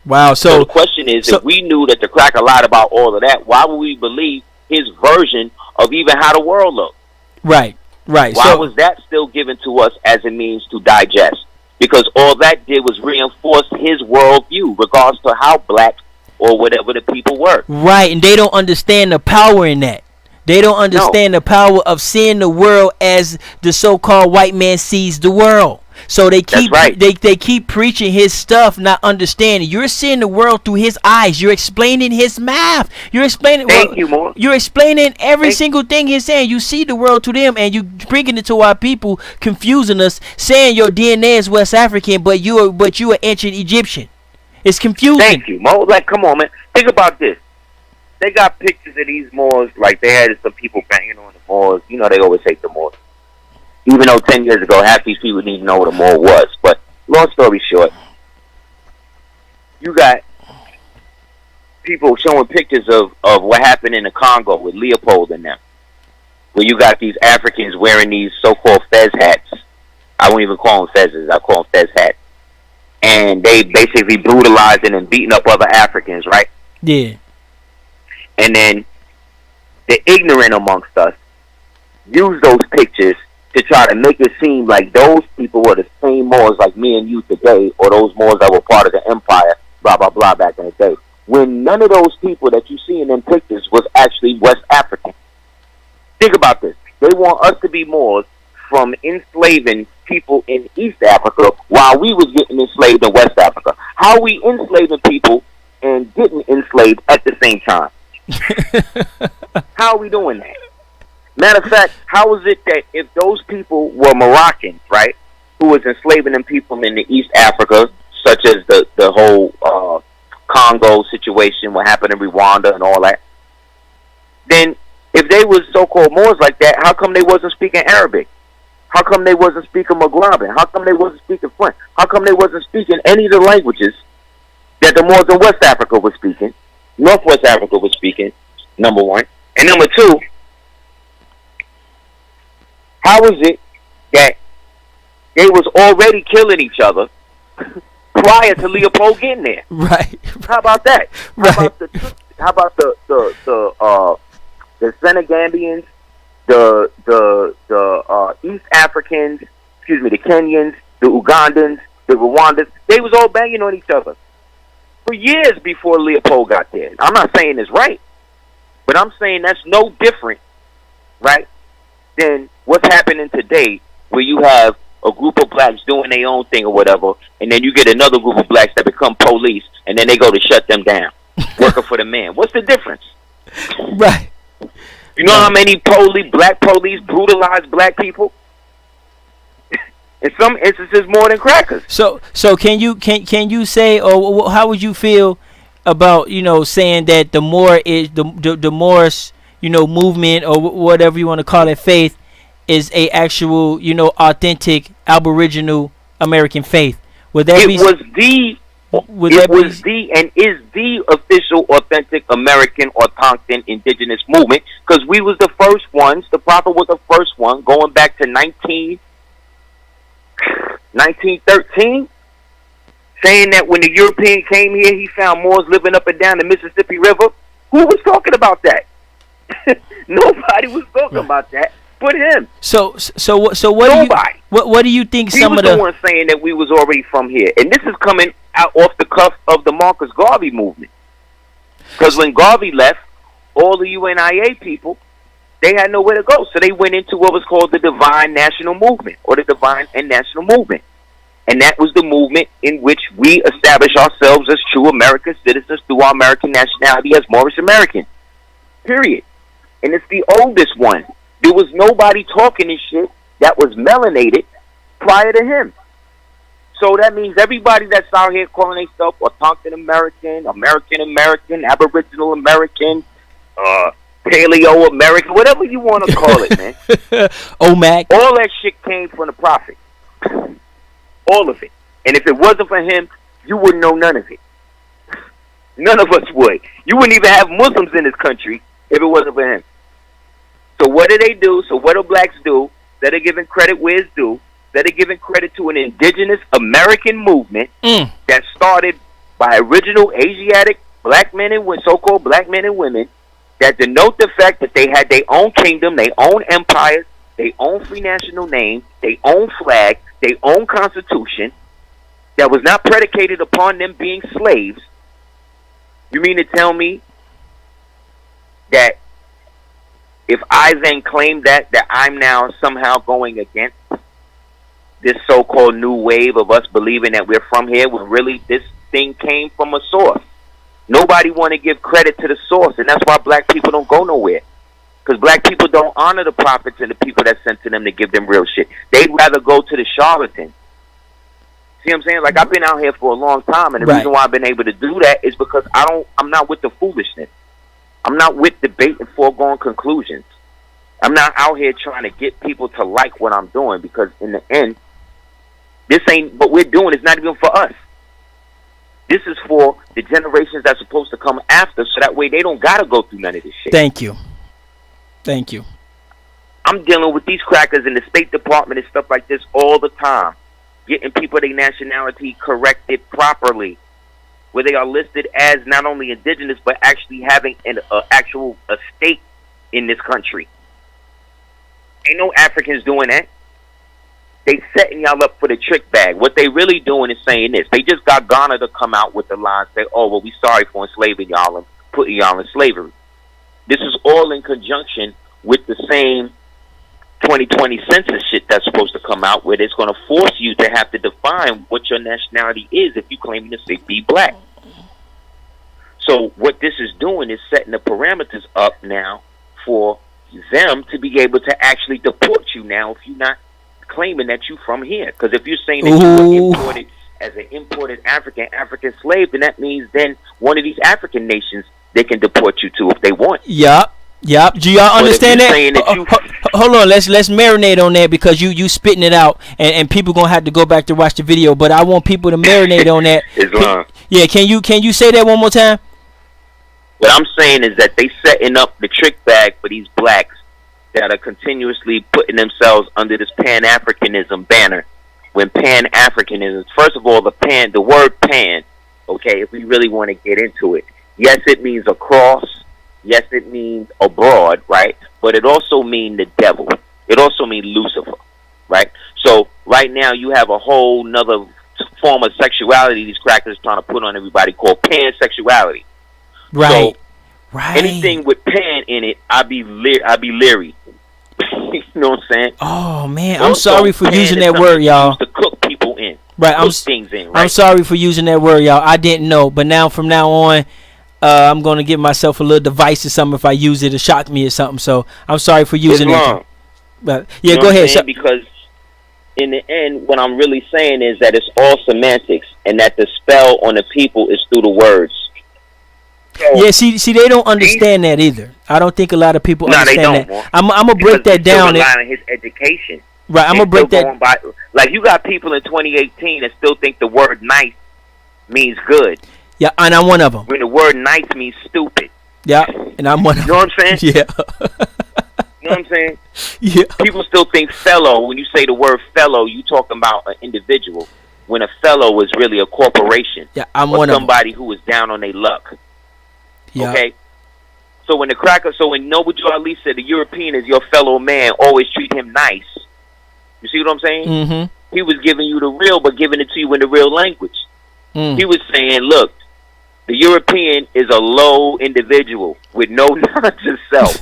Wow. So the question is, if we knew that the cracker lied about all of that, why would we believe his version of even how the world looked? Right. Why was that still given to us as a means to digest? Because all that did was reinforce his worldview, regardless to how black or whatever the people were. Right, and they don't understand the power in that. They don't understand the power of seeing the world as the so-called white man sees the world. So they keep they keep preaching his stuff, not understanding. You're seeing the world through his eyes. You're explaining his math. You're explaining. You're explaining every single thing he's saying. You see the world to them, and you bringing it to our people, confusing us, saying your DNA is West African, but you are ancient Egyptian. It's confusing. Thank you, Mo. Like, come on, man. Think about this. They got pictures of these Moors, like they had some people banging on the Moors. You know, they always hate the Moors. Even though 10 years ago, half these people didn't even know what a Moor was. But long story short, you got people showing pictures of what happened in the Congo with Leopold and them, where you got these Africans wearing these so-called fez hats. I won't even call them fezzes. I call them fez hats. And they basically brutalizing and beating up other Africans, right? Yeah. And then the ignorant amongst us use those pictures to try to make it seem like those people were the same Moors like me and you today, or those Moors that were part of the empire, blah, blah, blah, back in the day. When none of those people that you see in them pictures was actually West African. Think about this. They want us to be Moors from enslaving people in East Africa while we was getting enslaved in West Africa. How we enslaving people and getting enslaved at the same time? How are we doing that? Matter of fact, how is it that if those people were Moroccans, right, who was enslaving them people in the East Africa, such as the whole Congo situation, what happened in Rwanda and all that, then if they was so-called Moors like that, how come they wasn't speaking Arabic? How come they wasn't speaking Maghreb? How come they wasn't speaking French? How come they wasn't speaking any of the languages that the Moors in West Africa was speaking, Northwest Africa was speaking, number one. And number two, how is it that they was already killing each other prior to Leopold getting there? Right. How about that? Right. How about the Senegambians, the East Africans, excuse me, the Kenyans, the Ugandans, the Rwandans? They was all banging on each other for years before Leopold got there. I'm not saying it's right, but I'm saying that's no different, right, than what's happening today, where you have a group of blacks doing their own thing or whatever, and then you get another group of blacks that become police, and then they go to shut them down, working for the man. What's the difference? Right. You know how many black police brutalize black people? In some instances, more than crackers. So can you say, or how would you feel about, saying that the Moorish, movement, or whatever you want to call it, faith, is a actual, authentic Aboriginal American faith? Would that be? It was the official, authentic American, authentic indigenous movement, because we was the first ones. The Prophet was the first one, going back to 1913, saying that when the European came here, he found Moors living up and down the Mississippi River. Who was talking about that? Nobody was talking about that but him. So what Nobody. What do you think some of the one saying that we was already from here? And this is coming out off the cuff of the Marcus Garvey movement. Because when Garvey left, all the UNIA people, they had nowhere to go. So they went into what was called the Divine National Movement, or the Divine and National Movement. And that was the movement in which we established ourselves as true American citizens through our American nationality as Moorish American. Period. And it's the oldest one. There was nobody talking this shit that was melanated prior to him. So that means everybody that's out here calling themselves authentic American, American, Aboriginal American, Paleo American, whatever you want to call it, man. OMAC. All that shit came from the Prophet. All of it. And if it wasn't for him, you wouldn't know none of it. None of us would. You wouldn't even have Muslims in this country if it wasn't for him. So what do? So what do blacks do? That are giving credit where it's due. That are giving credit to an indigenous American movement that started by original Asiatic black men and so-called black men and women, that denote the fact that they had their own kingdom, their own empires, their own free national name, their own flag, their own constitution, that was not predicated upon them being slaves. You mean to tell me that if I then claim that I'm now somehow going against this so-called new wave of us believing that we're from here, when really this thing came from a source? Nobody want to give credit to the source, and that's why black people don't go nowhere. Because black people don't honor the prophets and the people that sent to them to give them real shit. They'd rather go to the charlatan. See what I'm saying? Like, I've been out here for a long time, and the reason why I've been able to do that is because I'm not with the foolishness. I'm not with debate and foregone conclusions. I'm not out here trying to get people to like what I'm doing, because in the end, what we're doing is not even for us. This is for the generations that's supposed to come after, so that way they don't got to go through none of this shit. Thank you. I'm dealing with these crackers in the State Department and stuff like this all the time, getting people their nationality corrected properly, where they are listed as not only indigenous, but actually having an actual estate in this country. Ain't no Africans doing that. They setting y'all up for the trick bag. What they really doing is saying this. They just got Ghana to come out with the line, say, oh, well, we sorry for enslaving y'all and putting y'all in slavery. This is all in conjunction with the same 2020 census shit that's supposed to come out, where it's going to force you to have to define what your nationality is if you claim to say be black. So what this is doing is setting the parameters up now for them to be able to actually deport you now if you're not claiming that you're from here. Because if you're saying that you were imported as an imported African slave, then that means then one of these African nations they can deport you to if they want. Yup. Do y'all understand that? Hold on, let's marinate on that, because you spitting it out, and people gonna have to go back to watch the video. But I want people to marinate on that. Can you say that one more time? What I'm saying is that they setting up the trick bag for these blacks that are continuously putting themselves under this Pan-Africanism banner. When Pan-Africanism, first of all, the word pan, okay, if we really want to get into it, yes, it means across. Yes, it means abroad, right? But it also means the devil. It also means Lucifer, right? So right now you have a whole nother form of sexuality these crackers trying to put on everybody called pansexuality. Right. So anything with pan in it, I'd be leery. You know what I'm saying? Oh man, I'm sorry for using that word, y'all. To cook people in. Right. I'm sorry for using that word, y'all. I didn't know, but now from now on, I'm gonna give myself a little device or something if I use it to shock me or something. So I'm sorry for using it. But yeah, go ahead. Because in the end, what I'm really saying is that it's all semantics, and that the spell on the people is through the words. So yeah, see, they don't understand that either. I don't think a lot of people understand that. I'm gonna break that down. On his education, right? I'm gonna break that. Like you got people in 2018 that still think the word nice means good. Yeah, and I'm one of them. When the word nice means stupid. Yeah, and I'm one of them. You know what I'm saying? Yeah. You know what I'm saying? Yeah. People still think fellow. When you say the word fellow, you talking about an individual. When a fellow is really a corporation. Yeah, I'm one of them. Somebody who is down on their luck. Yeah. Okay? So when Noble Joe Ali said the European is your fellow man, always treat him nice. You see what I'm saying? Mm-hmm. He was giving you the real, but giving it to you in the real language. He was saying, look, the European is a low individual with no knowledge of self.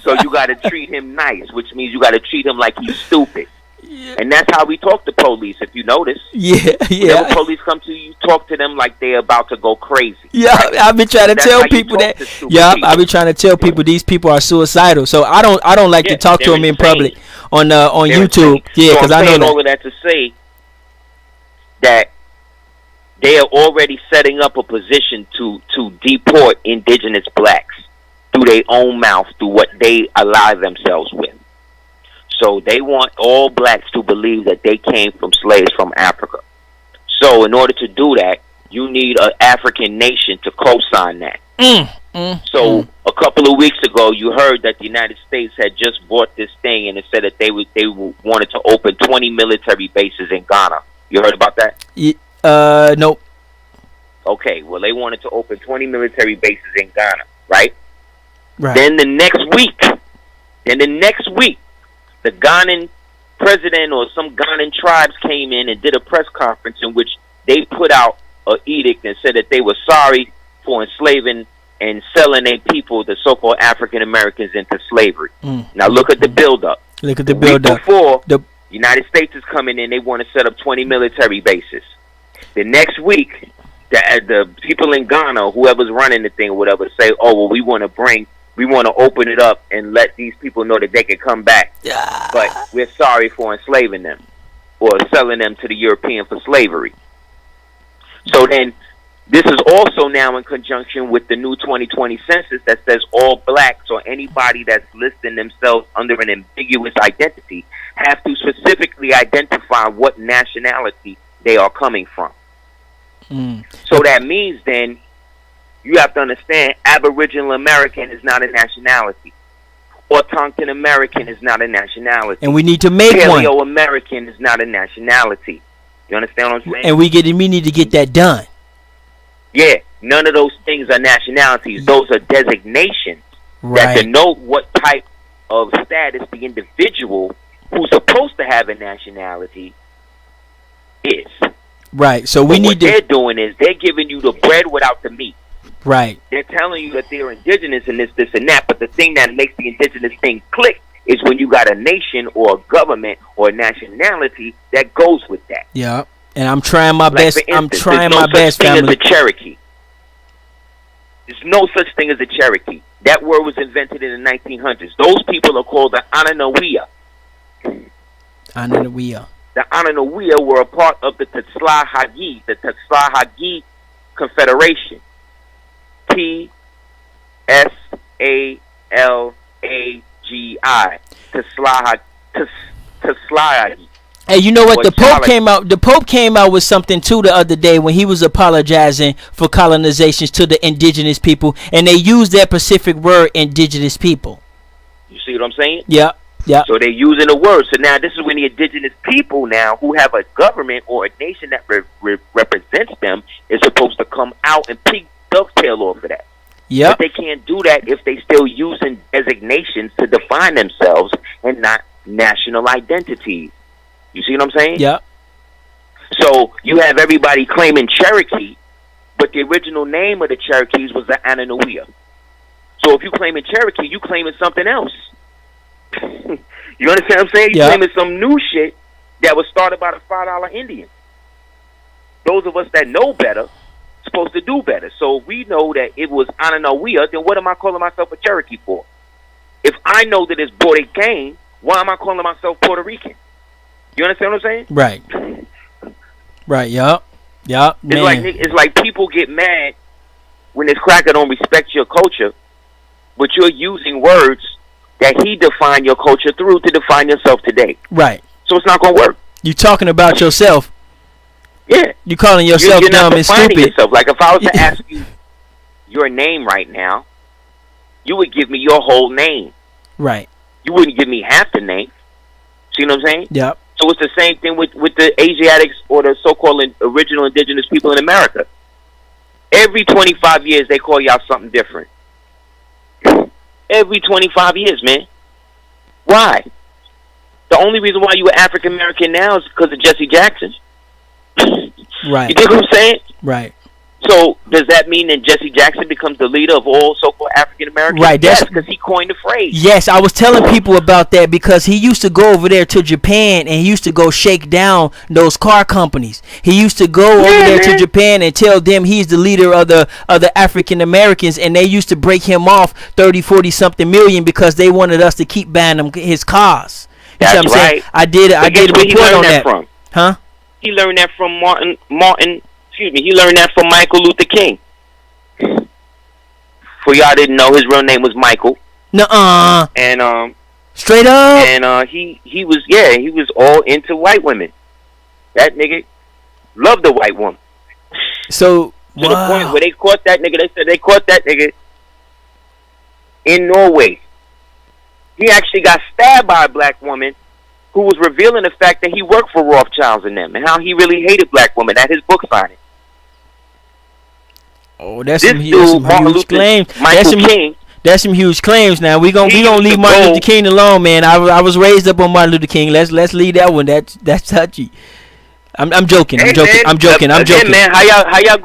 So you got to treat him nice, which means you got to treat him like he's stupid. Yeah. And that's how we talk to police, if you notice. Yeah. Whenever police come to you, talk to them like they're about to go crazy. Yeah, right? I've been trying to tell people that. Yeah, I've been trying to tell people these people are suicidal. So I don't like to talk to them in public on YouTube. Yeah, because I know that. All of that to say that they are already setting up a position to deport indigenous blacks through their own mouth, through what they ally themselves with. So they want all blacks to believe that they came from slaves from Africa. So in order to do that, you need an African nation to co-sign that. So a couple of weeks ago, you heard that the United States had just bought this thing, and it said that they wanted to open 20 military bases in Ghana. You heard about that? Nope. Okay, well, they wanted to open 20 military bases in Ghana, right? Right. Then the next week, the Ghanaian president or some Ghanaian tribes came in and did a press conference in which they put out an edict and said that they were sorry for enslaving and selling their people, the so-called African Americans, into slavery. Now look at the build-up. Look at the build-up. Before the United States is coming in, they want to set up 20 military bases. The next week, the people in Ghana, whoever's running the thing or whatever, say, oh, well, we want to open it up and let these people know that they can come back. Yeah. But we're sorry for enslaving them or selling them to the European for slavery. So then this is also now in conjunction with the new 2020 census that says all blacks or anybody that's listing themselves under an ambiguous identity have to specifically identify what nationality they are coming from. So that means then you have to understand Aboriginal American is not a nationality. Autochthon American is not a nationality. And we need to make one. Paleo American is not a nationality. You understand what I'm saying? And we need to get that done. Yeah, none of those things are nationalities. Those are designations that denote what type of status the individual who's supposed to have a nationality is. Right. So we need what they're doing is they're giving you the bread without the meat. Right. They're telling you that they're indigenous and this, and that, but the thing that makes the indigenous thing click is when you got a nation or a government or a nationality that goes with that. Yeah. And I'm trying my best. For instance, I'm trying there's no my best, such thing family. as a Cherokee. There's no such thing as a Cherokee. That word was invented in the 1900s. Those people are called the Ananawea. Ananawea. The Ananawea were a part of the Tslahalagi, the Tslahalagi Confederation. Tsalagi. Tslahalagi. Hey, you know what? The Pope Chala- came out. The Pope came out with something too the other day when he was apologizing for colonizations to the indigenous people, and they used that Pacific word, indigenous people. You see what I'm saying? Yeah, yeah. So they're using the word. So now this is when the indigenous people now who have a government or a nation that represents them is supposed to come out and pig dovetail off of that. Yeah. But they can't do that if they still using designations to define themselves and not national identities. You see what I'm saying? Yeah. So you have everybody claiming Cherokee, but the original name of the Cherokees was the Ananawea. So if you claiming Cherokee, you claiming something else. You understand what I'm saying? You claiming some new shit that was started by the $5 Indian. Those of us that know better supposed to do better. So if we know that it was Ananawea, then what am I calling myself a Cherokee for? If I know that it's Boricua Kane, why am I calling myself Puerto Rican? You understand what I'm saying? Right. Right. Yup. Yup. It's like people get mad when this cracker don't respect your culture, but you're using words that he defined your culture through to define yourself today. Right. So it's not gonna work. You talking about yourself. Yeah. You calling yourself you're dumb not and defining stupid. yourself. Like if I was to ask you your name right now, you would give me your whole name. Right. You wouldn't give me half the name. See what I'm saying? Yep. So it's the same thing with the Asiatics or the so-called original indigenous people in America. Every 25 years, they call y'all something different. Every 25 years, man. Why? The only reason why you are African American now is because of Jesse Jackson. Right. You get what I'm saying? Right. So does that mean that Jesse Jackson becomes the leader of all so-called African Americans? Right. Yes, because he coined the phrase. Yes, I was telling people about that because he used to go over there to Japan and he used to go shake down those car companies. He used to go over there to Japan and tell them he's the leader of the African Americans, and they used to break him off 30, 40 something million because they wanted us to keep buying him his cars. You That's see what I'm saying? right. I did a report on that. From? Huh? He learned that from Martin. Excuse me. He learned that from Michael Luther King. For y'all didn't know, his real name was Michael. Nuh-uh. And straight up. And he was all into white women. That nigga loved the white woman. So to the point where they caught that nigga. They said they caught that nigga in Norway. He actually got stabbed by a black woman who was revealing the fact that he worked for Rothschilds and them, and how he really hated black women at his book signing. Oh, that's this some dude, huge claims. King. That's some huge claims. Now we gonna leave Martin Luther King alone, man. I was raised up on Martin Luther King. Let's leave that one. That's touchy. I'm joking. Hey, I'm joking. Man, how y'all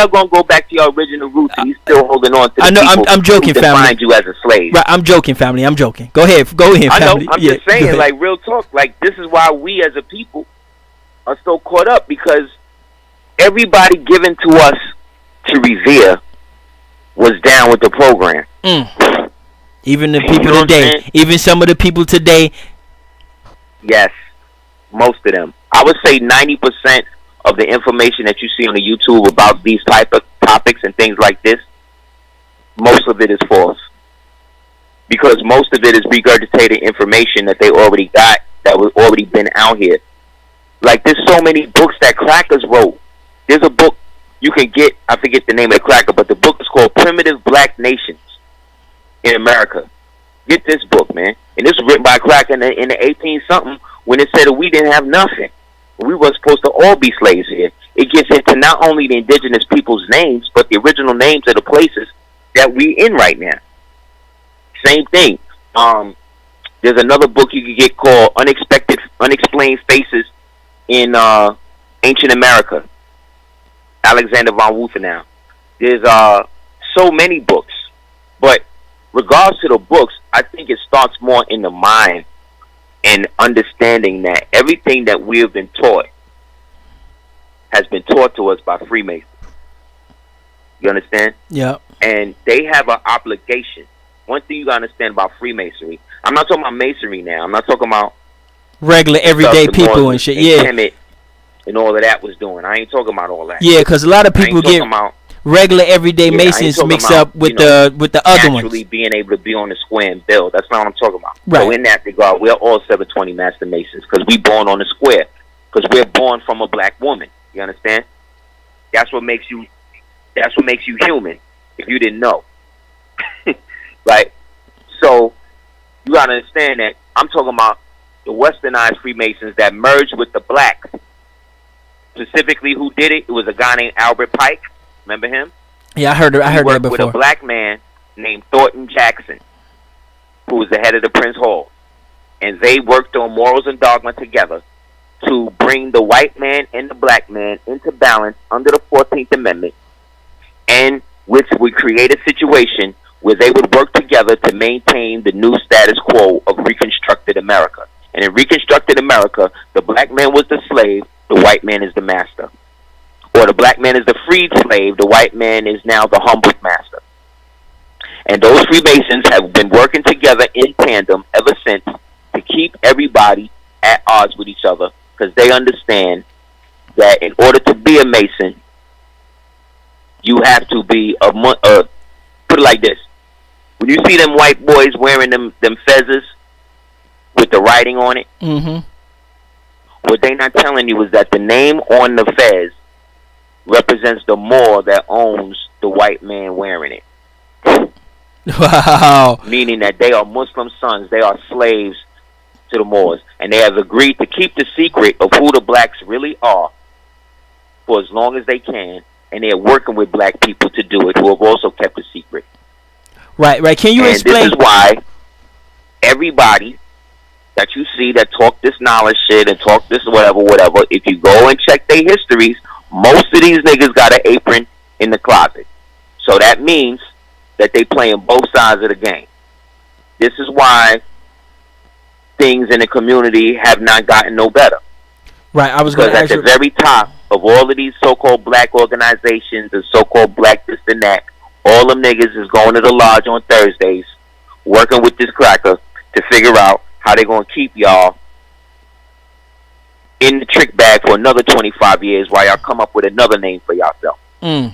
gonna go back to your original roots and you still holding on to the people I'm joking, who defined family. you as a slave? Right, I'm joking, family. I'm joking. Go ahead, family. I know. I'm just saying, like real talk. Like this is why we as a people are so caught up, because everybody given to us to revere was down with the program. Even the people today. Even some of the people today. Yes, most of them. I would say 90% of the information that you see on the YouTube about these type of topics and things like this, most of it is false. Because most of it is regurgitated information that they already got, that was already been out here. Like there's so many books that crackers wrote. There's a book you can get, I forget the name of the cracker, but the book is called Primitive Black Nations in America. Get this book, man. And this was written by a cracker in the 18-something when it said that we didn't have nothing. We were supposed to all be slaves here. It gets into not only the indigenous people's names, but the original names of the places that we in right now. Same thing. There's another book you can get called Unexplained Faces in Ancient America. Alexander von Wuthenau. There's so many books. But regards to the books, I think it starts more in the mind and understanding that everything that we have been taught has been taught to us by Freemasons. You understand? Yeah. And they have an obligation. One thing you gotta understand about Freemasonry, I'm not talking about masonry now. I'm not talking about regular everyday people and shit. Yeah. Kemet and all of that was doing. I ain't talking about all that. Yeah, because a lot of people get regular everyday Masons mixed up with the other ones. Actually being able to be on the square and build. That's not what I'm talking about. Right. So in that regard, we're all 720 Master Masons because we born on the square. Because we're born from a black woman. You understand? That's what makes you human. If you didn't know. Right? So you gotta understand that I'm talking about the westernized Freemasons that merged with the blacks. Specifically, who did it? It was a guy named Albert Pike. Remember him? Yeah, I heard that before. With a black man named Thornton Jackson, who was the head of the Prince Hall. And they worked on morals and dogma together to bring the white man and the black man into balance under the 14th Amendment, and which would create a situation where they would work together to maintain the new status quo of Reconstructed America. And in Reconstructed America, the black man was the slave, the white man is the master. Or the black man is the freed slave, the white man is now the humbled master. And those Freemasons have been working together in tandem ever since to keep everybody at odds with each other, because they understand that in order to be a Mason, you have to be put it like this. When you see them white boys wearing them fezzes with the writing on it, what they not telling you is that the name on the fez represents the Moor that owns the white man wearing it. Wow. Meaning that they are Muslim sons, they are slaves to the Moors, and they have agreed to keep the secret of who the blacks really are for as long as they can, and they're working with black people to do it who have also kept the secret. Right. Can you explain? This is why everybody that you see that talk this knowledge shit and talk this whatever, if you go and check their histories, most of these niggas got an apron in the closet. So that means that they playing both sides of the game. This is why things in the community have not gotten no better. Right, I was going to ask you. At the very top of all of these so-called black organizations and so-called black this and that, all them niggas is going to the lodge on Thursdays, working with this cracker to figure out how they going to keep y'all in the trick bag for another 25 years while y'all come up with another name for yourself. Wow.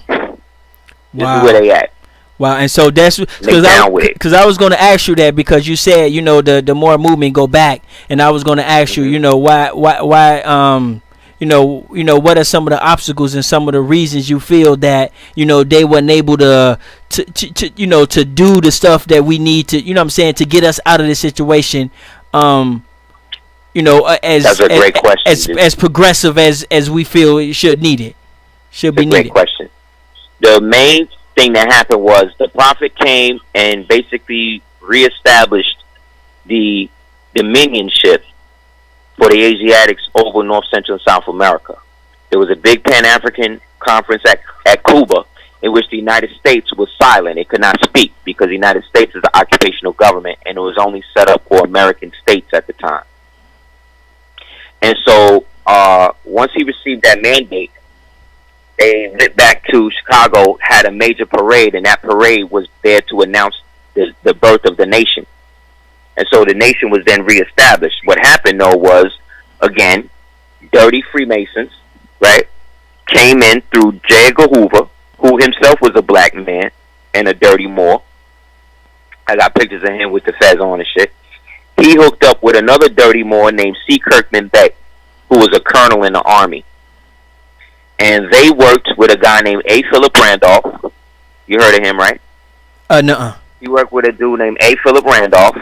This is where they at. Wow, and so that's because I was going to ask you that, because you said, you know, the more movement go back, and I was going to ask you, you know, why you know what are some of the obstacles and some of the reasons you feel that, you know, they weren't able to you know, to do the stuff that we need to, you know what I'm saying, to get us out of this situation, you know, that's a great question, as progressive as we feel it should be needed. Great question. The main thing that happened was the Prophet came and basically reestablished the dominionship for the Asiatics over North, Central, and South America. There was a big Pan-African conference at Cuba in which the United States was silent. It could not speak because the United States is an occupational government, and it was only set up for American states at the time. And so once he received that mandate, they went back to Chicago, had a major parade, and that parade was there to announce the birth of the nation. And so the nation was then reestablished. What happened, though, was, again, dirty Freemasons, right, came in through J. Edgar Hoover, who himself was a black man and a dirty Moor. I got pictures of him with the fez on and shit. He hooked up with another dirty Moor named C. Kirkman Bey, who was a colonel in the Army. And they worked with a guy named A. Philip Randolph. You heard of him, right? Nuh-uh. He worked with a dude named A. Philip Randolph,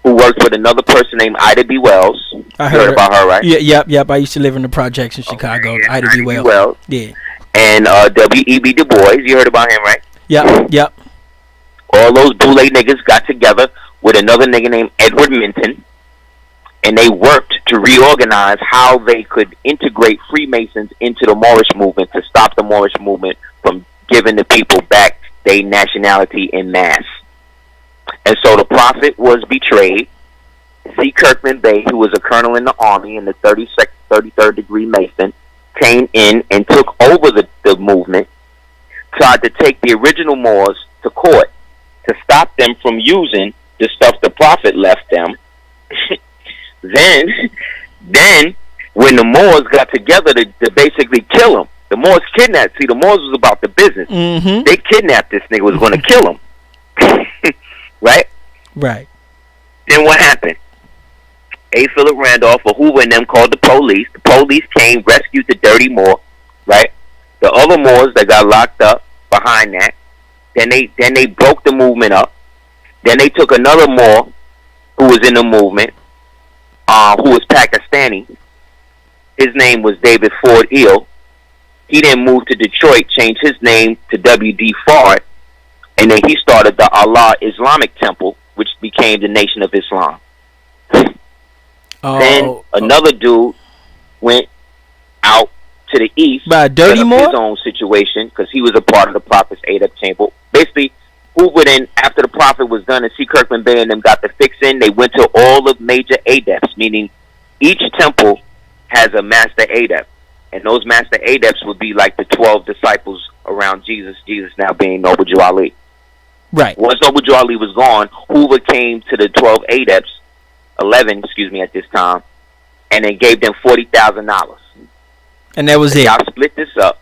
who worked with another person named Ida B. Wells. I heard about her, right? Yeah, yep. I used to live in the projects in Chicago. Yeah, Ida B. Wells. Yeah. And W.E.B. Du Bois. You heard about him, right? Yep. All those boule niggas got together with another nigga named Edward Minton, and they worked to reorganize how they could integrate Freemasons into the Moorish movement to stop the Moorish movement from giving the people back their nationality en masse. And so the Prophet was betrayed. C. Kirkman Bey, who was a colonel in the Army in the 33rd degree Mason, came in and took over the movement tried to take the original Moors to court to stop them from using the stuff the Prophet left them. then when the Moors got together to basically kill him, the Moors kidnapped. See, the Moors was about the business. Mm-hmm. They kidnapped this nigga, was going to kill him. Right? Right. Then what happened? A. Philip Randolph or Hoover and them called the police. The police came, rescued the dirty Moor, right? The other Moors that got locked up behind that. Then they broke the movement up. Then they took another Moor who was in the movement, who was Pakistani. His name was David Ford Eel. He then moved to Detroit, changed his name to W.D. Fard, and then he started the Allah Islamic Temple, which became the Nation of Islam. Then another dude went out to the east, by Dirty Moor, his own situation, because he was a part of the Prophet's Adep Chamber. Basically, Hoover then, after the Prophet was done and C. Kirkman Bey and them got the fix in, they went to all of major Adepts, meaning each temple has a master Adep. And those master Adepts would be like the 12 disciples around Jesus, Jesus now being Noble Jew Ali. Right. Once Noble Jew Ali was gone, Hoover came to the 12 Adepts, 11, at this time, and then gave them $40,000. And that was it. Y'all split this up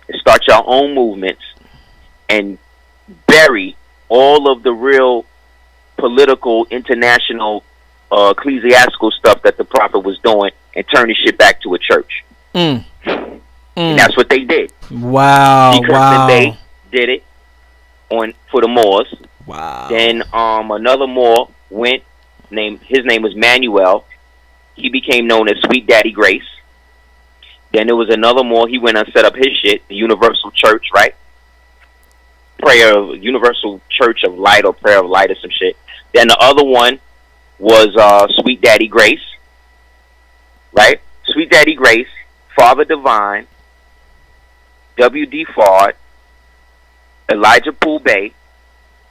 and start your own movements and bury all of the real political, international, ecclesiastical stuff that the Prophet was doing and turn this shit back to a church. And that's what they did. Wow. Wow. They did it for the Moors. Wow. Then another Moor went, his name was Manuel. He became known as Sweet Daddy Grace. Then there was another Moor. He went and set up his shit, the Universal Church, right? Universal Church of Light or Prayer of Light or some shit. Then the other one was Sweet Daddy Grace, right? Sweet Daddy Grace, Father Divine, W.D. Fard, Elijah Poole Bey,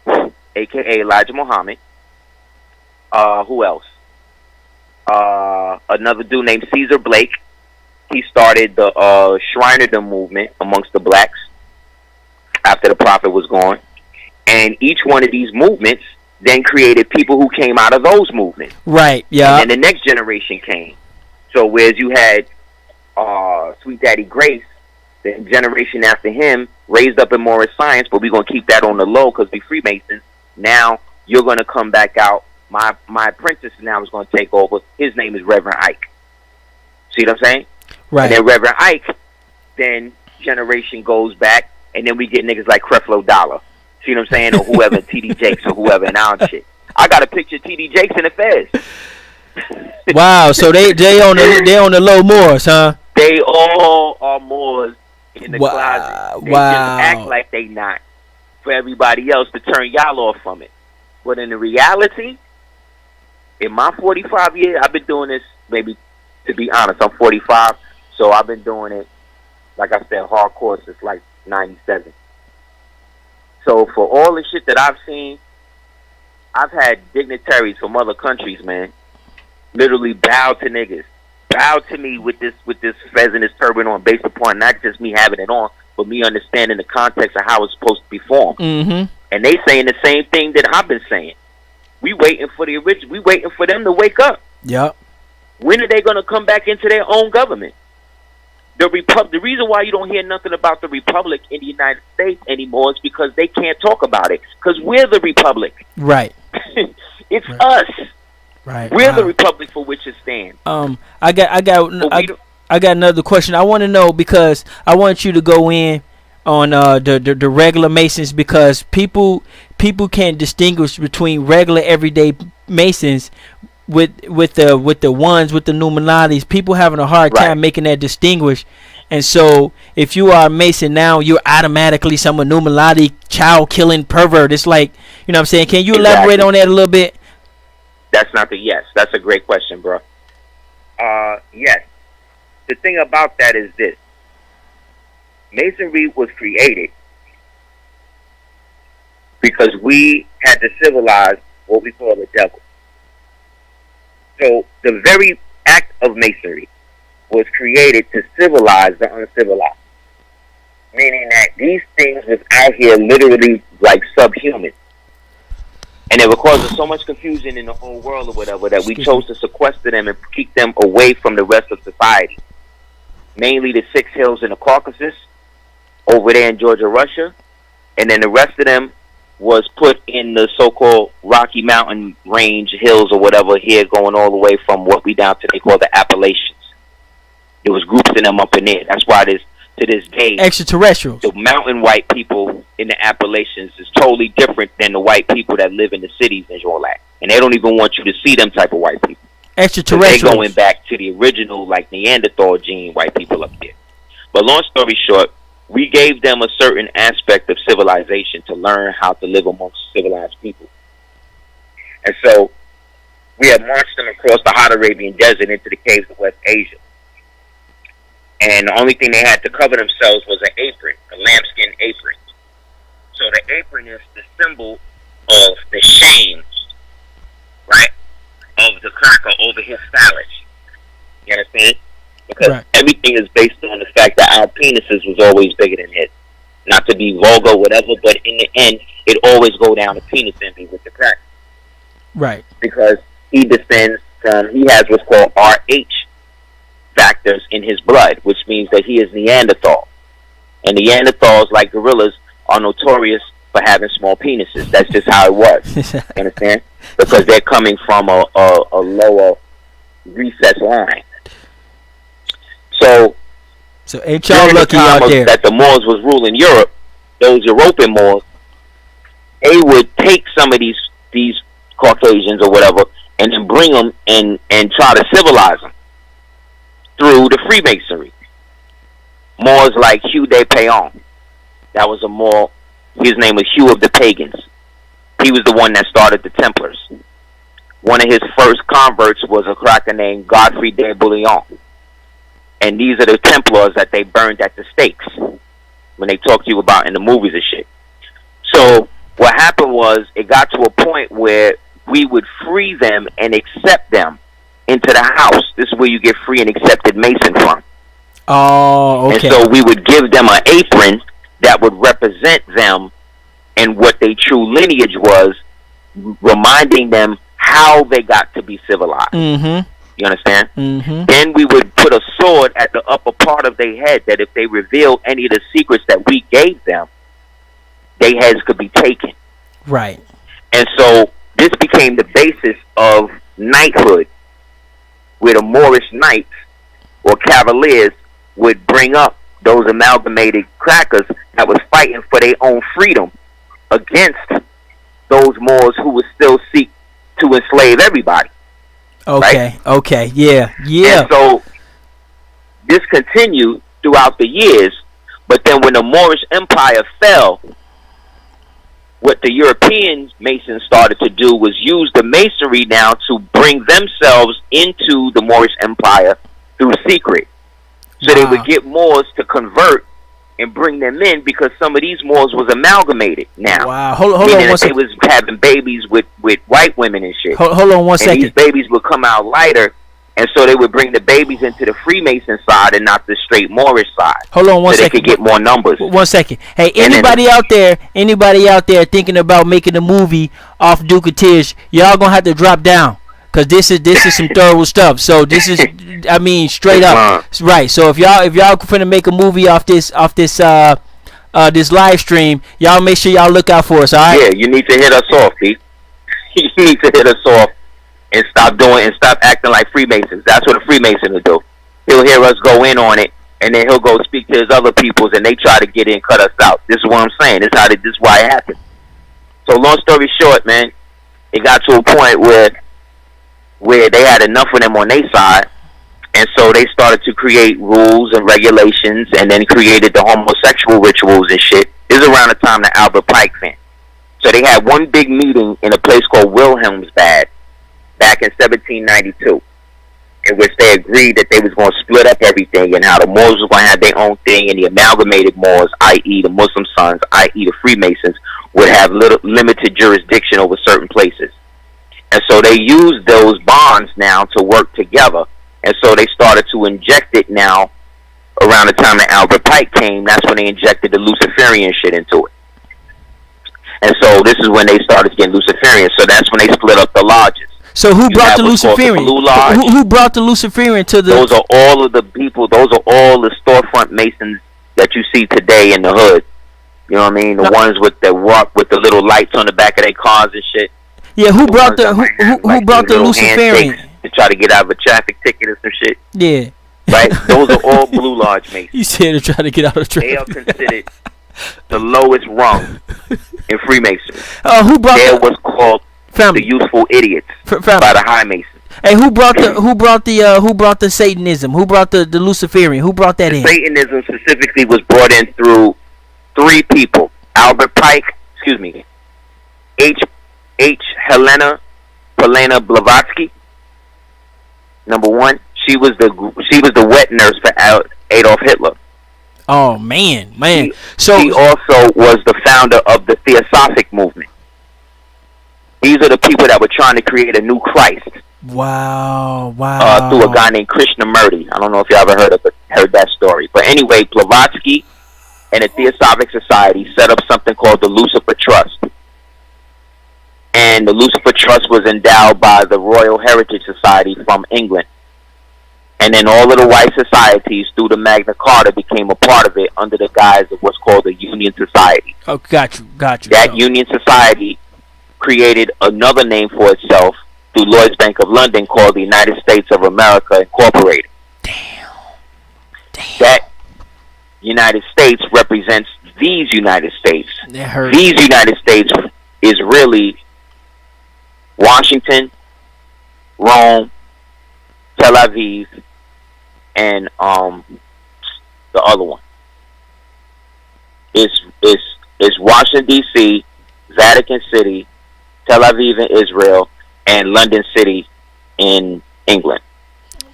a.k.a. Elijah Muhammad. Who else? Another dude named Caesar Blake. He started the Shrinerdom movement amongst the blacks after the Prophet was gone. And each one of these movements then created people who came out of those movements. Right, yeah. And then the next generation came. So whereas you had Sweet Daddy Grace, the generation after him raised up in Morris Science, but we're going to keep that on the low because we Freemasons. Now you're going to come back out. My apprentice now is going to take over. His name is Reverend Ike. See what I'm saying? Right. And then Reverend Ike, then generation goes back, and then we get niggas like Creflo Dollar. See what I'm saying? Or whoever, T.D. Jakes or whoever, and all shit. I got a picture of T.D. Jakes in the Fez. Wow, so they on the low Moors, huh? They all are Moors in the closet. They just act like they not for everybody else to turn y'all off from it. But in the reality, in my 45 years, I've been doing this, maybe, to be honest, I'm 45, so I've been doing it, like I said, hardcore since like 97. So for all the shit that I've seen, I've had dignitaries from other countries, man, literally bow to niggas. Bow to me with this fez and this turban on, based upon not just me having it on, but me understanding the context of how it's supposed to be formed. Mm-hmm. And they saying the same thing that I've been saying. We waiting for the original. We waiting for them to wake up. Yep. When are they going to come back into their own government? The reason why you don't hear nothing about the Republic in the United States anymore is because they can't talk about it. Because we're the Republic. Right. It's us. Right. We're the Republic for which it stands. I got another question. I want to know, because I want you to go in on the regular Masons, because people can't distinguish between regular everyday Masons with the ones with the Numinati's. People having a hard time making that distinguish. And so if you are a Mason now, you're automatically some Numinati child killing pervert. It's like, you know what I'm saying? Can you elaborate on that a little bit? That's not the yes. That's a great question, bro. Yes. The thing about that is this. Masonry was created because we had to civilize what we call the devil. So the very act of Masonry was created to civilize the uncivilized. meaning that these things was out here literally like subhuman. And they were causing so much confusion in the whole world or whatever that we chose to sequester them and keep them away from the rest of society. Mainly the 6 hills in the Caucasus, over there in Georgia, Russia. And then the rest of them was put in the so-called Rocky Mountain Range hills or whatever here, going all the way from what we down to they call the Appalachians. There was groups of them up in there. That's why there's, to this day, extraterrestrials. The mountain white people in the Appalachians is totally different than the white people that live in the cities and all that. And they don't even want you to see them type of white people. Extraterrestrials. They're going back to the original, like Neanderthal gene white people up there. But long story short, we gave them a certain aspect of civilization to learn how to live amongst civilized people. And so we had marched them across the hot Arabian desert into the caves of West Asia. And the only thing they had to cover themselves was an apron, a lambskin apron. So the apron is the symbol of the shame, right, of the cracker over his phallus. You understand? Because everything is based on the fact that our penises was always bigger than his. Not to be vulgar, whatever, but in the end, it always go down to penis envy with the cracker. Right. Because he descends from, he has what's called RH factors in his blood, which means that he is Neanderthal. And Neanderthals, like gorillas, are notorious for having small penises. That's just how it was. You understand? Because they're coming from a lower recess line. So ain't y'all lucky out there that the Moors was ruling Europe, those European Moors, they would take some of these Caucasians or whatever and then bring them and try to civilize them through the Freemasonry. Moors like Hugh de Payon. That was a Moor. His name was Hugh of the Pagans. He was the one that started the Templars. One of his first converts was a cracker named Godfrey de Bouillon. And these are the Templars that they burned at the stakes when they talk to you about in the movies and shit. So what happened was it got to a point where we would free them and accept them into the house. This is where you get free and accepted Mason from. Oh, okay. And so we would give them an apron that would represent them and what their true lineage was, reminding them how they got to be civilized. Mm-hmm. You understand? Mm-hmm. Then we would put a sword at the upper part of their head that if they revealed any of the secrets that we gave them, their heads could be taken. Right. And so this became the basis of knighthood, where the Moorish knights or cavaliers would bring up those amalgamated crackers that was fighting for their own freedom against those Moors who would still seek to enslave everybody. Okay, right? Okay, yeah. And so this continued throughout the years, but then when the Moorish Empire fell, what the European Masons started to do was use the Masonry now to bring themselves into the Moorish Empire through secret. So they would get Moors to convert and bring them in because some of these Moors was amalgamated now. Wow, hold on one second. They was having babies with white women and shit. Hold on one second. These babies would come out lighter, and so they would bring the babies into the Freemason side and not the straight Moorish side. Hold on one second. So they could get more numbers. 1 second. Hey, anybody out there thinking about making a movie off Duke of Tish, y'all gonna have to drop down. Cause this is some thorough stuff. So this is, I mean, straight up, right? So if y'all finna make a movie off this this live stream, y'all make sure y'all look out for us. All right? Yeah, you need to hit us off, Pete. You need to hit us off and stop acting like Freemasons. That's what a Freemason will do. He'll hear us go in on it, and then he'll go speak to his other peoples, and they try to get in, cut us out. This is what I'm saying. This is why it happened. So long story short, man, it got to a point where they had enough of them on their side, and so they started to create rules and regulations, and then created the homosexual rituals and shit. This is around the time that Albert Pike thing. So they had one big meeting in a place called Wilhelmsbad back in 1792, in which they agreed that they was going to split up everything and how the Moors was going to have their own thing, and the amalgamated Moors, i.e. the Muslim Sons, i.e. the Freemasons, would have limited jurisdiction over certain places. And so they used those bonds now to work together. And so they started to inject it now around the time that Albert Pike came, that's when they injected the Luciferian shit into it. And so this is when they started getting Luciferian. So that's when they split up the lodges. So who brought the Luciferian? Who brought the Luciferian to the? Those are all of the people. Those are all the storefront Masons that you see today in the hood. You know what I mean? The ones with the little lights on the back of their cars and shit. Yeah, who brought the Luciferian to try to get out of a traffic ticket or some shit? Yeah. Right? Those are all Blue Lodge Masons. You said to try to get out of traffic. They are considered the lowest rung in Freemasonry. Who brought They're what's called the useful idiots by the High Masons. Hey, who brought the Satanism? Who brought the Luciferian? Who brought that in? Satanism specifically was brought in through 3 people: Albert Pike, Helena Blavatsky. Number 1, she was the wet nurse for Adolf Hitler. Oh man. She also was the founder of the Theosophic movement. These are the people that were trying to create a new Christ. Wow. Through a guy named Krishnamurti. I don't know if you ever heard that story. But anyway, Blavatsky and the Theosophic Society set up something called the Lucifer Trust. And the Lucifer Trust was endowed by the Royal Heritage Society from England. And then all of the white societies through the Magna Carta became a part of it under the guise of what's called the Union Society. Oh, got you. That Union Society created another name for itself through Lloyd's Bank of London called the United States of America Incorporated. Damn. That United States represents these United States. These United States is really Washington, Rome, Tel Aviv, and the other one. It's Washington D.C., Vatican City, Tel Aviv in Israel, and London City in England.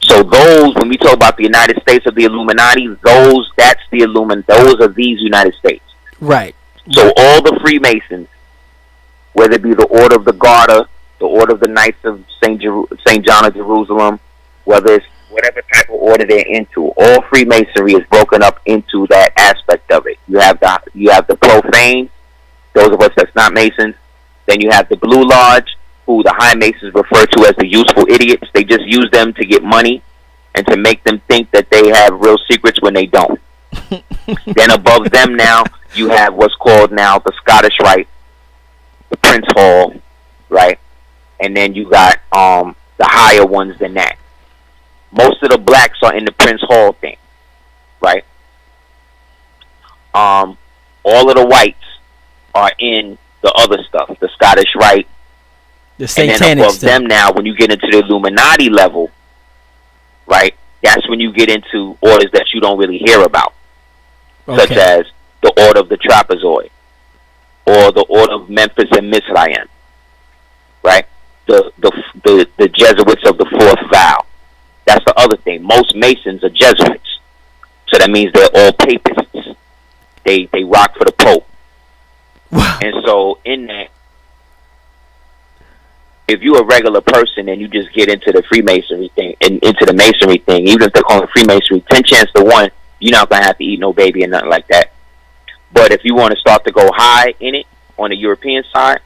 So those, when we talk about the United States of the Illuminati, those are these United States. Right. So all the Freemasons, whether it be the Order of the Garter, the Order of the Knights of St. John of Jerusalem, whether it's whatever type of order they're into, all Freemasonry is broken up into that aspect of it. You have the profane, those of us that's not Masons. Then you have the Blue Lodge, who the High Masons refer to as the useful idiots. They just use them to get money and to make them think that they have real secrets when they don't. Then above them now, you have what's called now the Scottish Rite, the Prince Hall, right? And then you got the higher ones than that. Most of the blacks are in the Prince Hall thing, right? All of the whites are in the other stuff, the Scottish Rite. The satanic and then above stuff. them now, when you get into the Illuminati level, right, that's when you get into orders that you don't really hear about, such as the Order of the Trapezoid, or the Order of Memphis and Mizraim, right? The Jesuits of the Fourth Vow. That's the other thing. Most Masons are Jesuits, so that means they're all papists. They rock for the Pope. And so in that, if you're a regular person and you just get into the Freemasonry thing and into the Masonry thing, even if they're calling it Freemasonry, 10 chance to 1, you're not gonna have to eat no baby or nothing like that. But if you want to start to go high in it on the European side,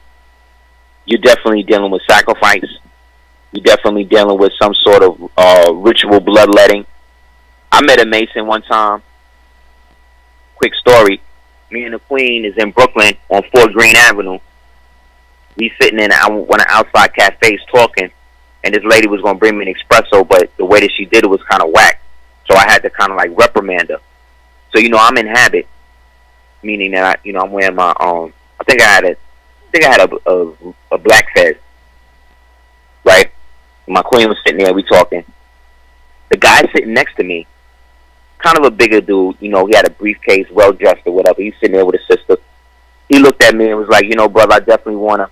you're definitely dealing with sacrifice. You're definitely dealing with some sort of ritual bloodletting. I met a Mason one time. Quick story. Me and the Queen is in Brooklyn on Fort Greene Avenue. We sitting in one of the outside cafes talking, and this lady was going to bring me an espresso, but the way that she did it was kind of whack. So I had to kind of like reprimand her. So, I'm in habit, meaning that, I'm wearing my, I think I had a black fez, right? My Queen was sitting there, we talking. The guy sitting next to me, kind of a bigger dude, he had a briefcase, well dressed or whatever. He's sitting there with his sister. He looked at me and was like, brother, I definitely want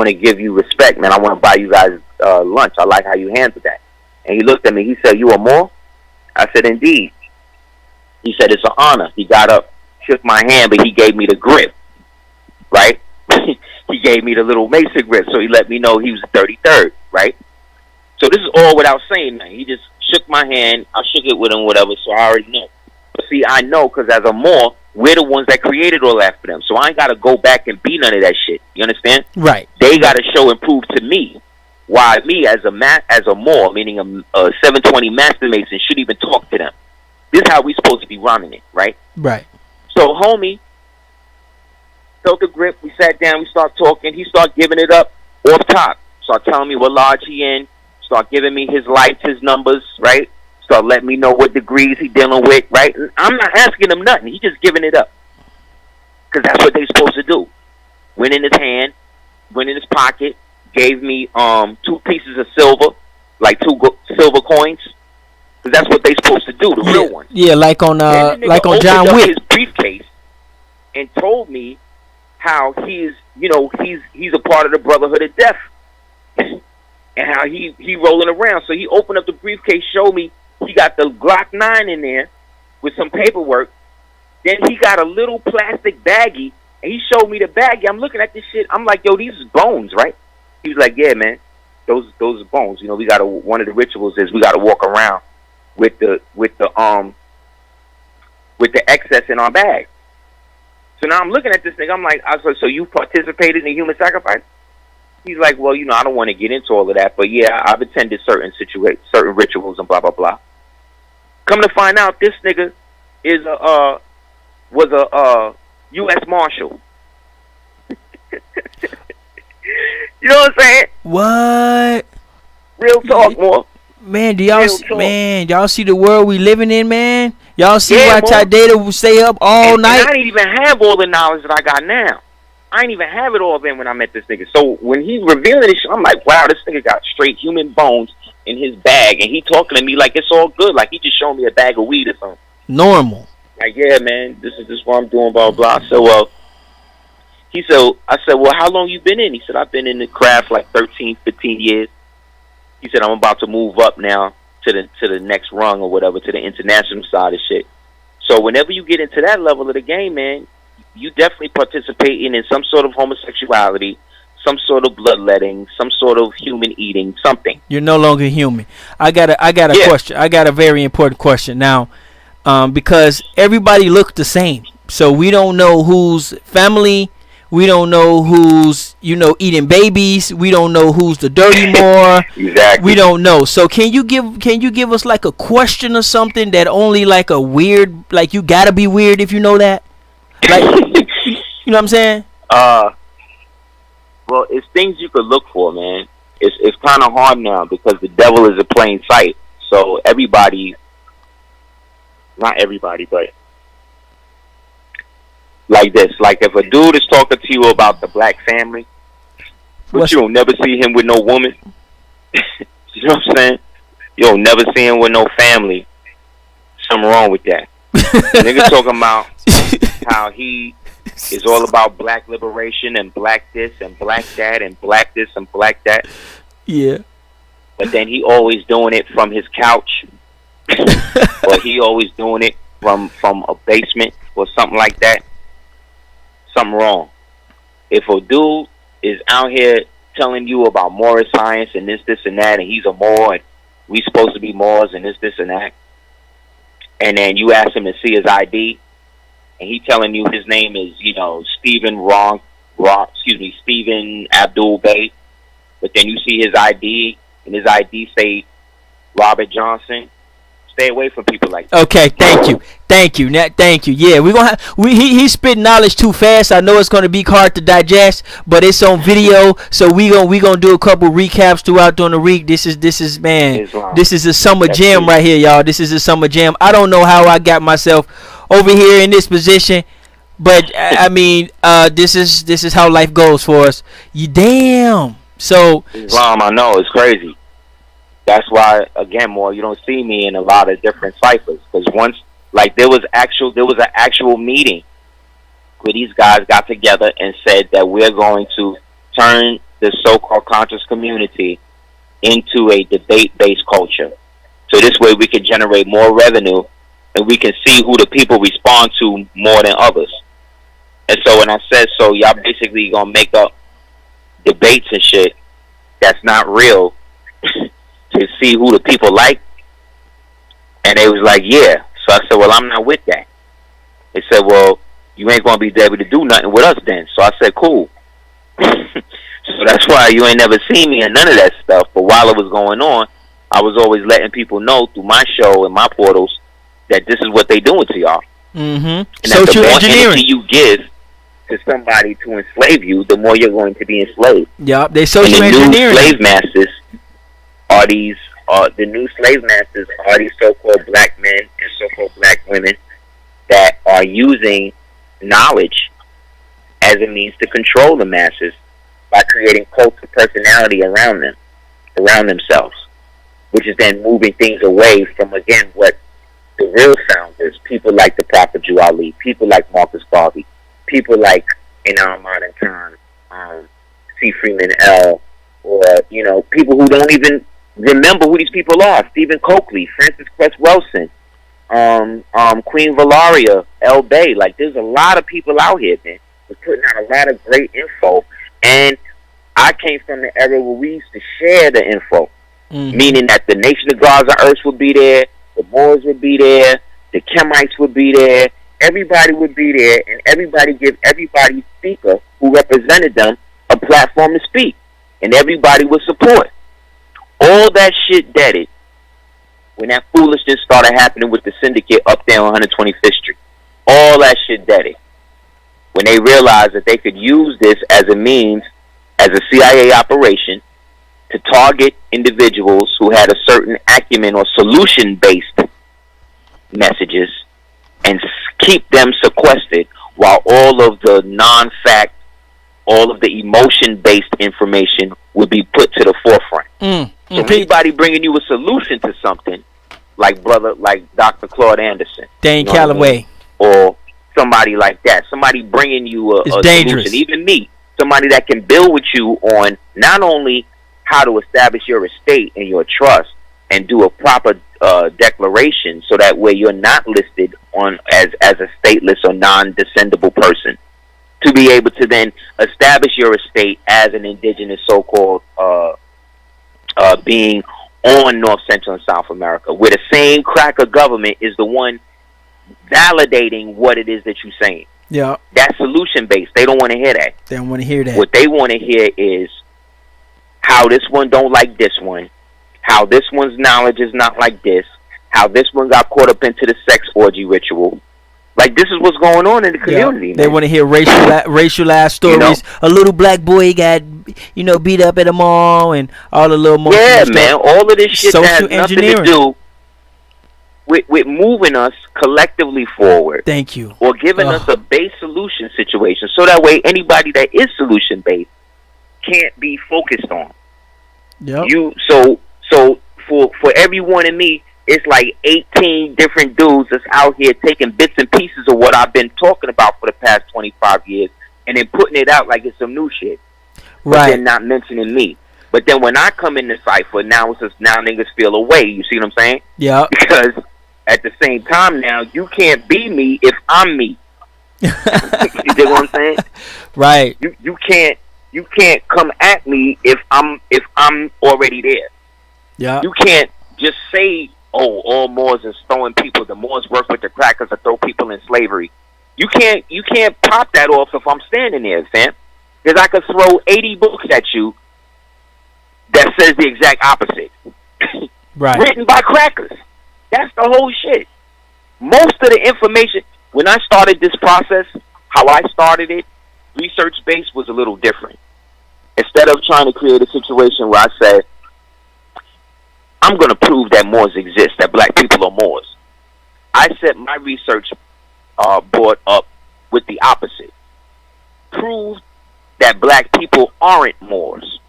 to give you respect, man. I want to buy you guys lunch. I like how you handled that. And he looked at me. He said, "You are more?" I said, "Indeed." He said, "It's an honor." He got up, shook my hand, but he gave me the grip, right? He gave me the little Mason grip, so he let me know he was the 33rd, right? So this is all without saying nothing. He just shook my hand. I shook it with him, whatever. So I already know. But see, I know because as a Moor, we're the ones that created all that for them. So I ain't got to go back and be none of that shit. You understand? Right. They got to show and prove to me why me as a Moor, meaning a 720 Master Mason, should even talk to them. This is how we supposed to be running it, right? Right. So homie felt the grip. We sat down. We start talking. He started giving it up off top. Start telling me what lodge he in. Start giving me his lights, his numbers, right? Start letting me know what degrees he dealing with, right? And I'm not asking him nothing. He just giving it up. Because that's what they supposed to do. Went in his hand, went in his pocket, gave me 2 pieces of silver, like 2 silver coins. Because that's what they supposed to do, the real ones. Yeah, like on John Wick. His briefcase and told me how he's a part of the Brotherhood of Death. And how he rolling around. So he opened up the briefcase, showed me he got the Glock 9 in there with some paperwork. Then he got a little plastic baggie, and he showed me the baggie. I'm looking at this shit. I'm like, yo, these is bones, right? He was like, yeah, man, those are bones. You know, one of the rituals is we gotta walk around with the excess in our bag. So now I'm looking at this thing. I was like, so you participated in a human sacrifice? He's like, well, I don't want to get into all of that, but yeah, I've attended certain rituals and blah blah blah. Come to find out, this nigga was a U.S. Marshal. You know what I'm saying? What? Real talk, more. Man, y'all see the world we living in, man? Y'all see why Tadeda will stay up all night? And I didn't even have all the knowledge that I got now. I didn't even have it all then when I met this nigga. So when he revealing this shit, I'm like, wow, this nigga got straight human bones in his bag, and he talking to me like it's all good, like he just showing me a bag of weed or something. Normal. Like, yeah, man, this is what I'm doing, blah blah. So I said, well, how long you been in? He said, I've been in the craft like 13, 15 years. He said, I'm about to move up now to the next rung or whatever, to the international side of shit. So whenever you get into that level of the game, man, you definitely participating in some sort of homosexuality, some sort of bloodletting, some sort of human eating, something. You're no longer human. I got a question. I got a very important question now, because everybody looks the same. So we don't know who's family. We don't know who's eating babies. We don't know who's the dirty Moor. Exactly. We don't know. So can you give us like a question or something that only like a weird, like you gotta be weird if you know that? Like, you know what I'm saying? Well, it's things you could look for, man. It's kind of hard now because the devil is in plain sight. So everybody, not everybody, but like this. Like if a dude is talking to you about the black family, but you don't never see him with no woman. You know what I'm saying? You don't never see him with no family. Something wrong with that. Nigga talking about how he is all about black liberation and black this and black that and black this and black that. Yeah. But then he always doing it from his couch. Or he always doing it from a basement or something like that. Something wrong. If a dude is out here telling you about Moorish science and this and that, and he's a Moor and we supposed to be Moors and this and that, and then you ask him to see his ID, and he telling you his name is, Stephen Stephen Abdul Bey, but then you see his ID, and his ID say Robert Johnson. Stay away from people like that. Okay, thank you. Yeah, we're gonna he spit knowledge too fast. I know it's gonna be hard to digest, but it's on video, so we gonna do a couple recaps throughout during the week. This is man, Islam. This is a summer jam right here, y'all. This is a summer jam. I don't know how I got myself over here in this position, but I mean, this is how life goes for us. You damn. So Islam, I know it's crazy. That's why, again, more you don't see me in a lot of different ciphers, because once, like, there was an actual meeting where these guys got together and said that we're going to turn the so-called conscious community into a debate-based culture. So this way we can generate more revenue and we can see who the people respond to more than others. And so when I said so, y'all basically gonna make up debates and shit that's not real to see who the people like And they was like, yeah. So I said, well, I'm not with that. They said, well, you ain't going to be able to do nothing with us then. So I said, cool. So that's why you ain't never seen me and none of that stuff. But while it was going on, I was always letting people know through my show and my portals that this is what they doing to y'all. Mm-hmm. And Social that the more engineering energy you give to somebody to enslave you, the more you're going to be enslaved. Yep, they social and the engineering. New slave masters are these. The new slave masters are these so-called black men and so-called black women that are using knowledge as a means to control the masses by creating cults of personality around themselves, which is then moving things away from, again, what the real founders, people like the Prophet Jew Ali, people like Marcus Garvey, people like, in our modern time, C. Freeman L., or, people who don't even remember who these people are. Stephen Coakley, Francis Cress Wilson, Queen Valeria, L. Bay. Like, there's a lot of people out here, man, who's putting out a lot of great info. And I came from the era where we used to share the info, meaning that the Nation of Gods on Earth would be there, the Moors would be there, the Kemites would be there, everybody would be there, and everybody give everybody speaker who represented them a platform to speak, and everybody would support. All that shit deaded when that foolishness started happening with the syndicate up there on 125th Street. All that shit deaded. When they realized that they could use this as a means, as a CIA operation, to target individuals who had a certain acumen or solution-based messages and keep them sequestered while all of the non-fact, all of the emotion-based information would be put to the forefront. So anybody bringing you a solution to something, like Dr. Claude Anderson, Dane Calloway, or somebody like that, somebody bringing you a solution, even me, somebody that can build with you on not only how to establish your estate and your trust and do a proper declaration so that way you're not listed on as a stateless or non-descendable person, to be able to then establish your estate as an indigenous so-called being on North, Central, and South America, where the same cracker government is the one validating what it is that you're saying. Yeah. That's solution-based. They don't want to hear that. They don't want to hear that. What they want to hear is how this one don't like this one, how this one's knowledge is not like this, how this one got caught up into the sex orgy ritual. Like, this is what's going on in the community. Yeah. They want to hear racialized stories. A little black boy got, beat up at a mall, and all the little more. Yeah, man. All of this shit social has nothing to do with moving us collectively forward. Thank you. Or giving us a base solution situation, so that way anybody that is solution based can't be focused on. Yep. So for everyone and me, it's like 18 different dudes that's out here taking bits and pieces of what I've been talking about for the past 25 years and then putting it out like it's some new shit. Right. But then not mentioning me. But then when I come in the cipher, now it's just, now niggas feel away. You see what I'm saying? Yeah. Because at the same time now, you can't be me if I'm me. You dig what I'm saying? Right. You can't come at me if I'm already there. Yeah. You can't just say, oh, all Moors is throwing people. The Moors work with the crackers to throw people in slavery. You can't pop that off if I'm standing there, fam. Because I could throw 80 books at you that says the exact opposite. Right. Written by crackers. That's the whole shit. Most of the information, when I started this process, how I started it, research-based was a little different. Instead of trying to create a situation where I said, I'm going to prove that Moors exist, that black people are Moors, I set my research board up with the opposite. Prove that black people aren't Moors.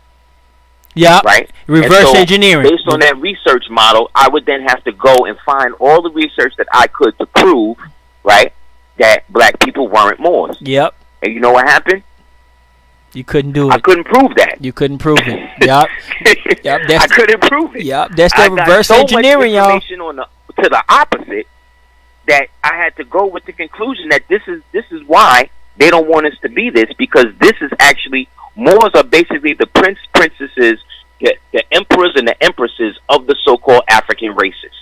Yeah. Right? Reverse engineering. Based on that research model, I would then have to go and find all the research that I could to prove, right, that black people weren't Moors. Yep. And you know what happened? You couldn't do it. I couldn't prove that. You couldn't prove it. Yep. I couldn't prove it. Yep. That's the reverse engineering, y'all. To the opposite, that I had to go with the conclusion that this is why they don't want us to be this, because this is actually, Moors are basically the princesses, the emperors and the empresses of the so-called African races.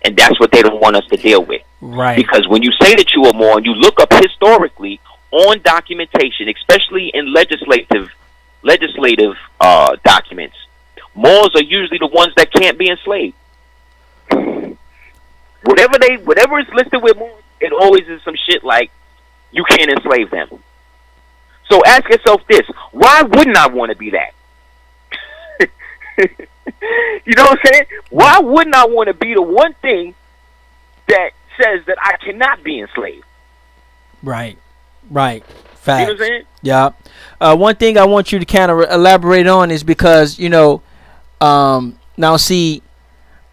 And that's what they don't want us to deal with. Right. Because when you say that you are more, and you look up historically on documentation, especially in legislative documents, Moors are usually the ones that can't be enslaved. Whatever is listed with Moors, it always is some shit like you can't enslave them. So ask yourself this: why wouldn't I want to be that? You know what I'm saying? Why wouldn't I want to be the one thing that says that I cannot be enslaved? Right. Facts. You know what I'm saying? Yeah. One thing I want you to kind of elaborate on is because now see,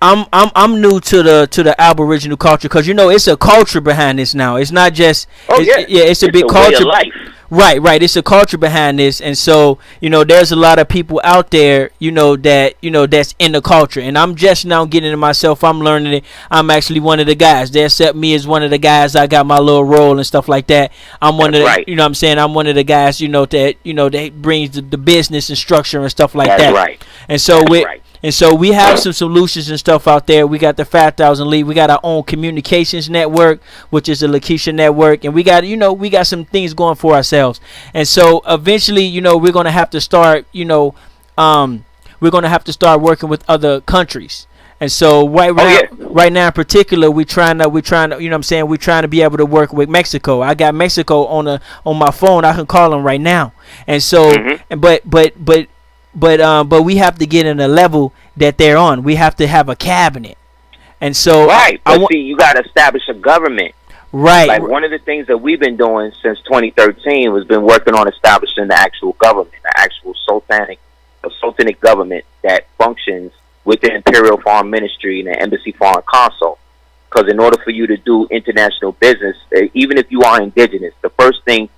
I'm new to the Aboriginal culture, because it's a culture behind this now. It's not just it's a big culture. Way of life. Right. It's a culture behind this, and so there's a lot of people out there that's in the culture, and I'm just now getting it myself. I'm learning it. I'm actually one of the guys. They accept me as one of the guys. I got my little role and stuff like that. I'm one of the, right. what I'm saying, I'm one of the guys that brings the business and structure and stuff like That's that. Right. And so right. And so we have some solutions and stuff out there. We got the 5,000 Lead. We got our own communications network, which is the Lakeisha network, and we got some things going for ourselves. And so eventually, we're gonna have to start, working with other countries. And so right now in particular, we're trying to, we're trying to be able to work with Mexico. I got Mexico on my phone. I can call them right now. And so, but we have to get in the level that they're on. We have to have a cabinet, and so right. See, you got to establish a government. Right. Like one of the things that we've been doing since 2013 was been working on establishing the actual government, the actual sultanic government that functions with the Imperial Foreign Ministry and the Embassy Foreign Consul. Because in order for you to do international business, even if you are indigenous, the first thing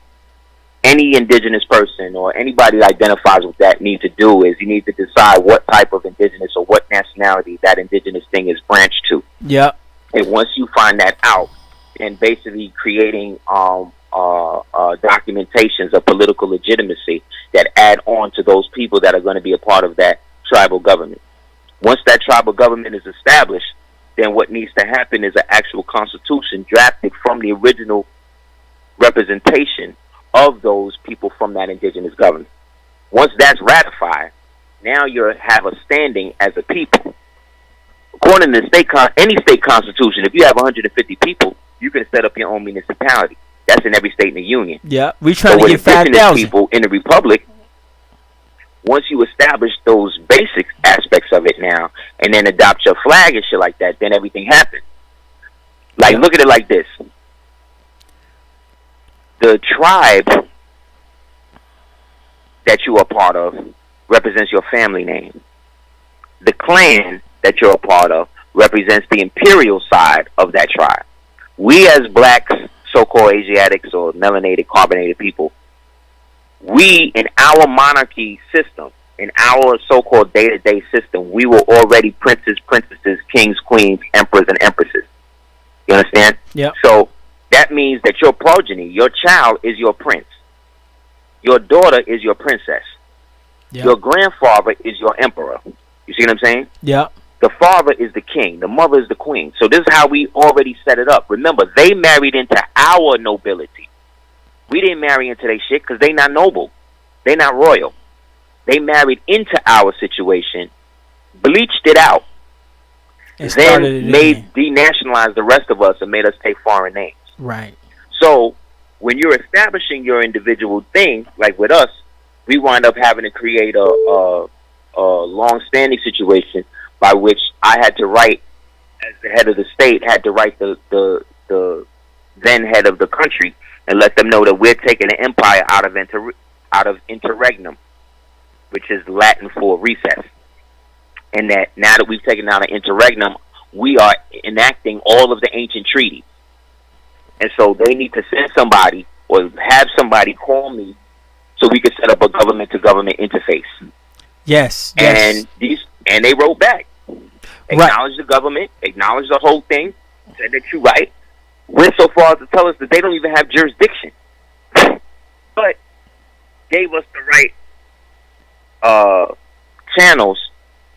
any indigenous person or anybody that identifies with that need to do is you need to decide what type of indigenous or what nationality that indigenous thing is branched to. Yeah. And once you find that out, then basically creating documentations of political legitimacy that add on to those people that are going to be a part of that tribal government. Once that tribal government is established, then what needs to happen is an actual constitution drafted from the original representation of those people from that indigenous government. Once that's ratified, now you have a standing as a people. According to any state constitution, if you have 150 people, you can set up your own municipality. That's in every state in the union. Yeah, we trying to get 5,000 people in the republic. Once you establish those basic aspects of it now, and then adopt your flag and shit like that, then everything happens. Like, look at it like this. The tribe that you are part of represents your family name. The clan that you're a part of represents the imperial side of that tribe. We as blacks, so-called Asiatics or melanated, carbonated people, we in our monarchy system, in our so-called day-to-day system, we were already princes, princesses, kings, queens, emperors, and empresses. You understand? Yeah. So that means that your progeny, your child is your prince. Your daughter is your princess. Yep. Your grandfather is your emperor. You see what I'm saying? Yeah. The father is the king. The mother is the queen. So this is how we already set it up. Remember, they married into our nobility. We didn't marry into their shit because they not noble. They not royal. They married into our situation, bleached it out, then denationalized the rest of us and made us take foreign names. Right. So when you're establishing your individual thing, like with us, we wind up having to create a long-standing situation by which I had to write, as the head of the state, had to write the then head of the country and let them know that we're taking the empire out of interregnum, which is Latin for recess. And that now that we've taken out an interregnum, we are enacting all of the ancient treaties. And so they need to send somebody or have somebody call me so we could set up a government-to-government interface. Yes. And they wrote back. Acknowledge the government, acknowledge the whole thing, said that you're right, went so far as to tell us that they don't even have jurisdiction. But gave us the right channels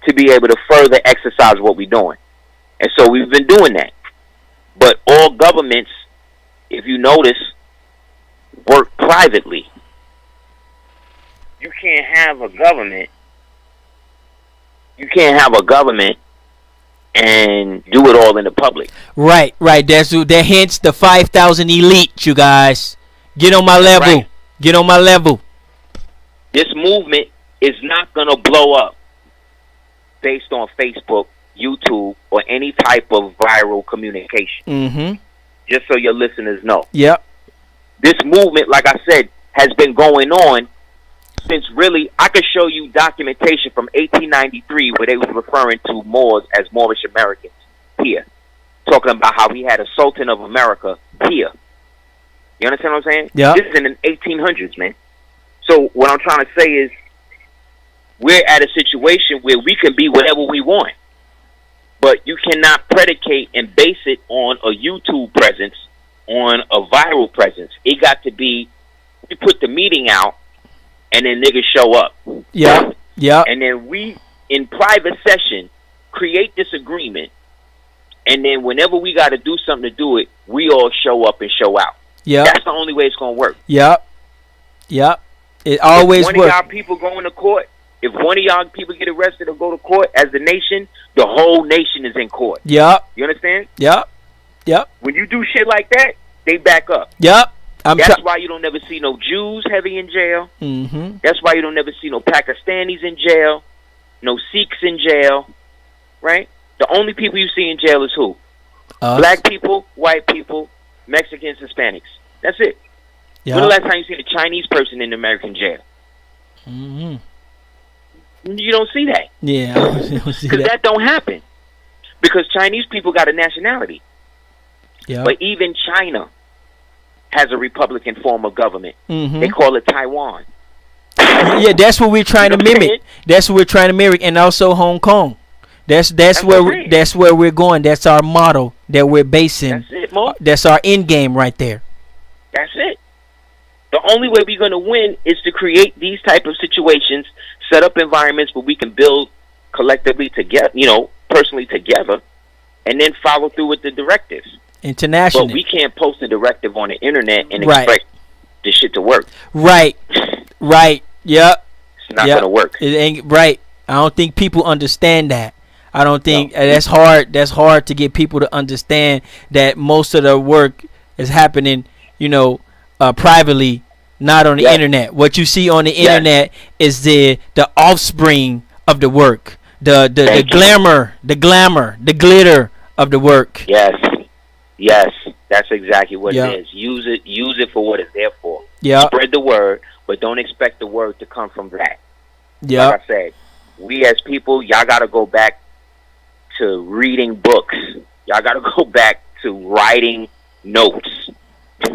to be able to further exercise what we're doing. And so we've been doing that. But all governments, if you notice, work privately. You can't have a government. You can't have a government and do it all in the public. Right. That hence the 5,000 elite. You guys, get on my level. Right. Get on my level. This movement is not gonna blow up based on Facebook, YouTube, or any type of viral communication. Mm-hmm. Just so your listeners know. Yep. This movement, like I said, has been going on since really, I could show you documentation from 1893 where they was referring to Moors as Moorish Americans here. Talking about how we had a Sultan of America here. You understand what I'm saying? Yeah. This is in the 1800s, man. So what I'm trying to say is we're at a situation where we can be whatever we want. But you cannot predicate and base it on a YouTube presence, on a viral presence. It got to be, we put the meeting out, and then niggas show up. Yeah. And then we, in private session, create this agreement, and then whenever we got to do something to do it, we all show up and show out. Yeah. That's the only way it's going to work. Yep. It always works. If one works. of y'all people going to court, if one of y'all people get arrested or go to court as the nation, the whole nation is in court. Yep. You understand? Yep. When you do shit like that, they back up. Yep. That's why you don't never see no Jews heavy in jail. Mm-hmm. That's why you don't never see no Pakistanis in jail, no Sikhs in jail, right? The only people you see in jail is who? Black people, white people, Mexicans, Hispanics. That's it. Yep. When the last time you seen a Chinese person in American jail? Mm-hmm. You don't see that. Yeah, I don't see Because that don't happen. Because Chinese people got a nationality. Yeah. But even China has a Republican form of government. Mm-hmm. They call it Taiwan. Yeah, that's what we're trying to mimic. That's what we're trying to mimic, and also Hong Kong. That's where we're going. That's our model that we're basing. That's it, Mo. That's our end game right there. That's it. The only way we're going to win is to create these type of situations, set up environments where we can build collectively together, personally together, and then follow through with the directives. Internationally. But we can't post a directive on the internet and expect the shit to work. Right. Yep. It's not going to work. It ain't right. I don't think people understand that. I don't think that's hard. That's hard to get people to understand that most of the work is happening, privately, not on the internet. What you see on the internet is the offspring of the work, the glamour, the glitter of the work. Yes, that's exactly what it is. Use it for what it's there for. Yeah. Spread the word, but don't expect the word to come from that. Yeah. Like I said, we as people, y'all got to go back to reading books. Y'all got to go back to writing notes.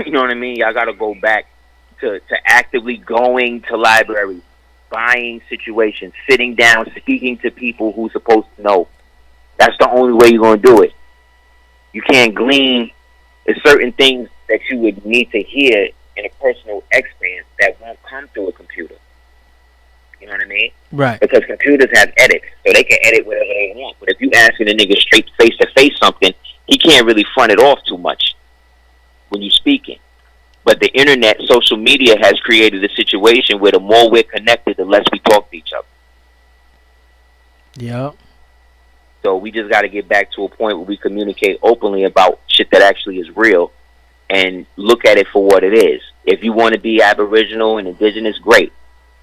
You know what I mean? Y'all got to go back to actively going to libraries, buying situations, sitting down, speaking to people who's supposed to know. That's the only way you're going to do it. You can't glean. There's certain things that you would need to hear in a personal experience that won't come through a computer. You know what I mean? Right. Because computers have edits, so they can edit whatever they want. But if you asking a nigga straight face to face something, he can't really front it off too much when you're speaking. But the internet, social media has created a situation where the more we're connected, the less we talk to each other. Yeah. So we just got to get back to a point where we communicate openly about shit that actually is real and look at it for what it is. If you want to be Aboriginal and Indigenous, great.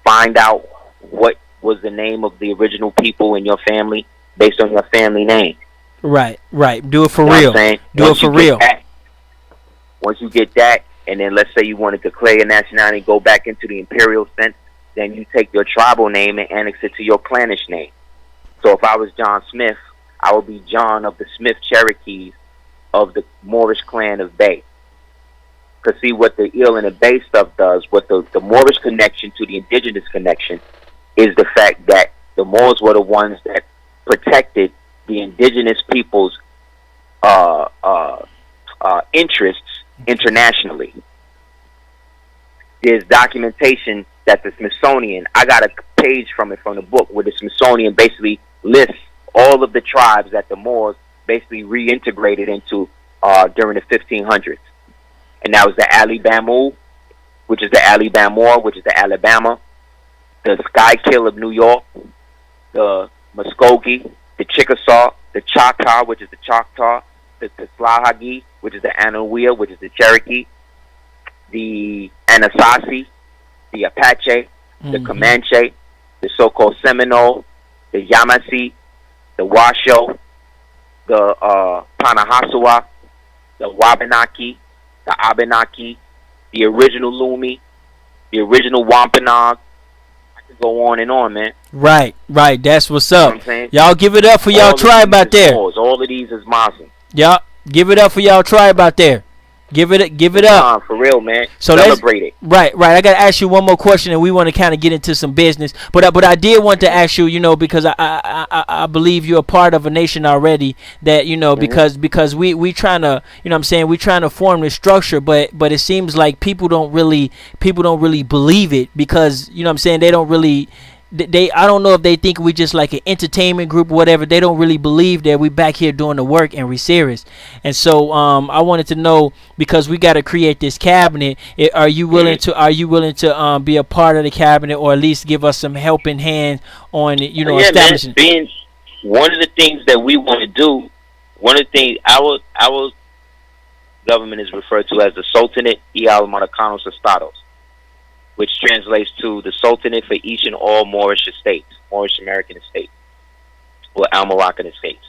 Find out what was the name of the original people in your family based on your family name. Right. Do it for real. Do it for real. Once you get that, and then let's say you want to declare your nationality, go back into the imperial sense, then you take your tribal name and annex it to your clannish name. So if I was John Smith, I would be John of the Smith Cherokees of the Moorish clan of Bay. Because see what the Eel and the Bay stuff does, what the Moorish connection to the indigenous connection is the fact that the Moors were the ones that protected the indigenous people's interests internationally. There's documentation that the Smithsonian, I got a page from it from the book where the Smithsonian basically lists all of the tribes that the Moors basically reintegrated into during the 1500s. And that was the Alabama, which is the Alabama, which is the Alabama, the Schuylkill of New York, the Muskogee, the Chickasaw, the Choctaw, which is the Choctaw, the Tuslahagi, which is the Anahuia, which is the Cherokee, the Anasazi, the Apache, the Comanche, the so-called Seminole, the Yamasee, the Washoe, the Panahasawa, the Wabanaki, the Abenaki, the original Lumi, the original Wampanoag. I could go on and on, man. Right. That's what's up. You know what I'm saying? Y'all give it up for y'all tribe out there. All of these is Muslim. Y'all give it up for y'all tribe out there. Give it up. For real, man. So celebrate it. Right. I gotta ask you one more question, and we want to kind of get into some business. But I did want to ask you, because I believe you're a part of a nation already. That because we trying to, we trying to form this structure, but it seems like people don't really believe it because they don't really. I don't know if they think we just like an entertainment group or whatever. They don't really believe that we back here doing the work and we serious. And so I wanted to know, because we got to create this cabinet. Are you willing to be a part of the cabinet, or at least give us some helping hand on establishing? Man, being one of the things that we want to do, one of the things our government is referred to as the Sultanate y Almaracanos Estados, which translates to the Sultanate for each and all Moorish estates, Moorish American estates, or Almoroccan estates.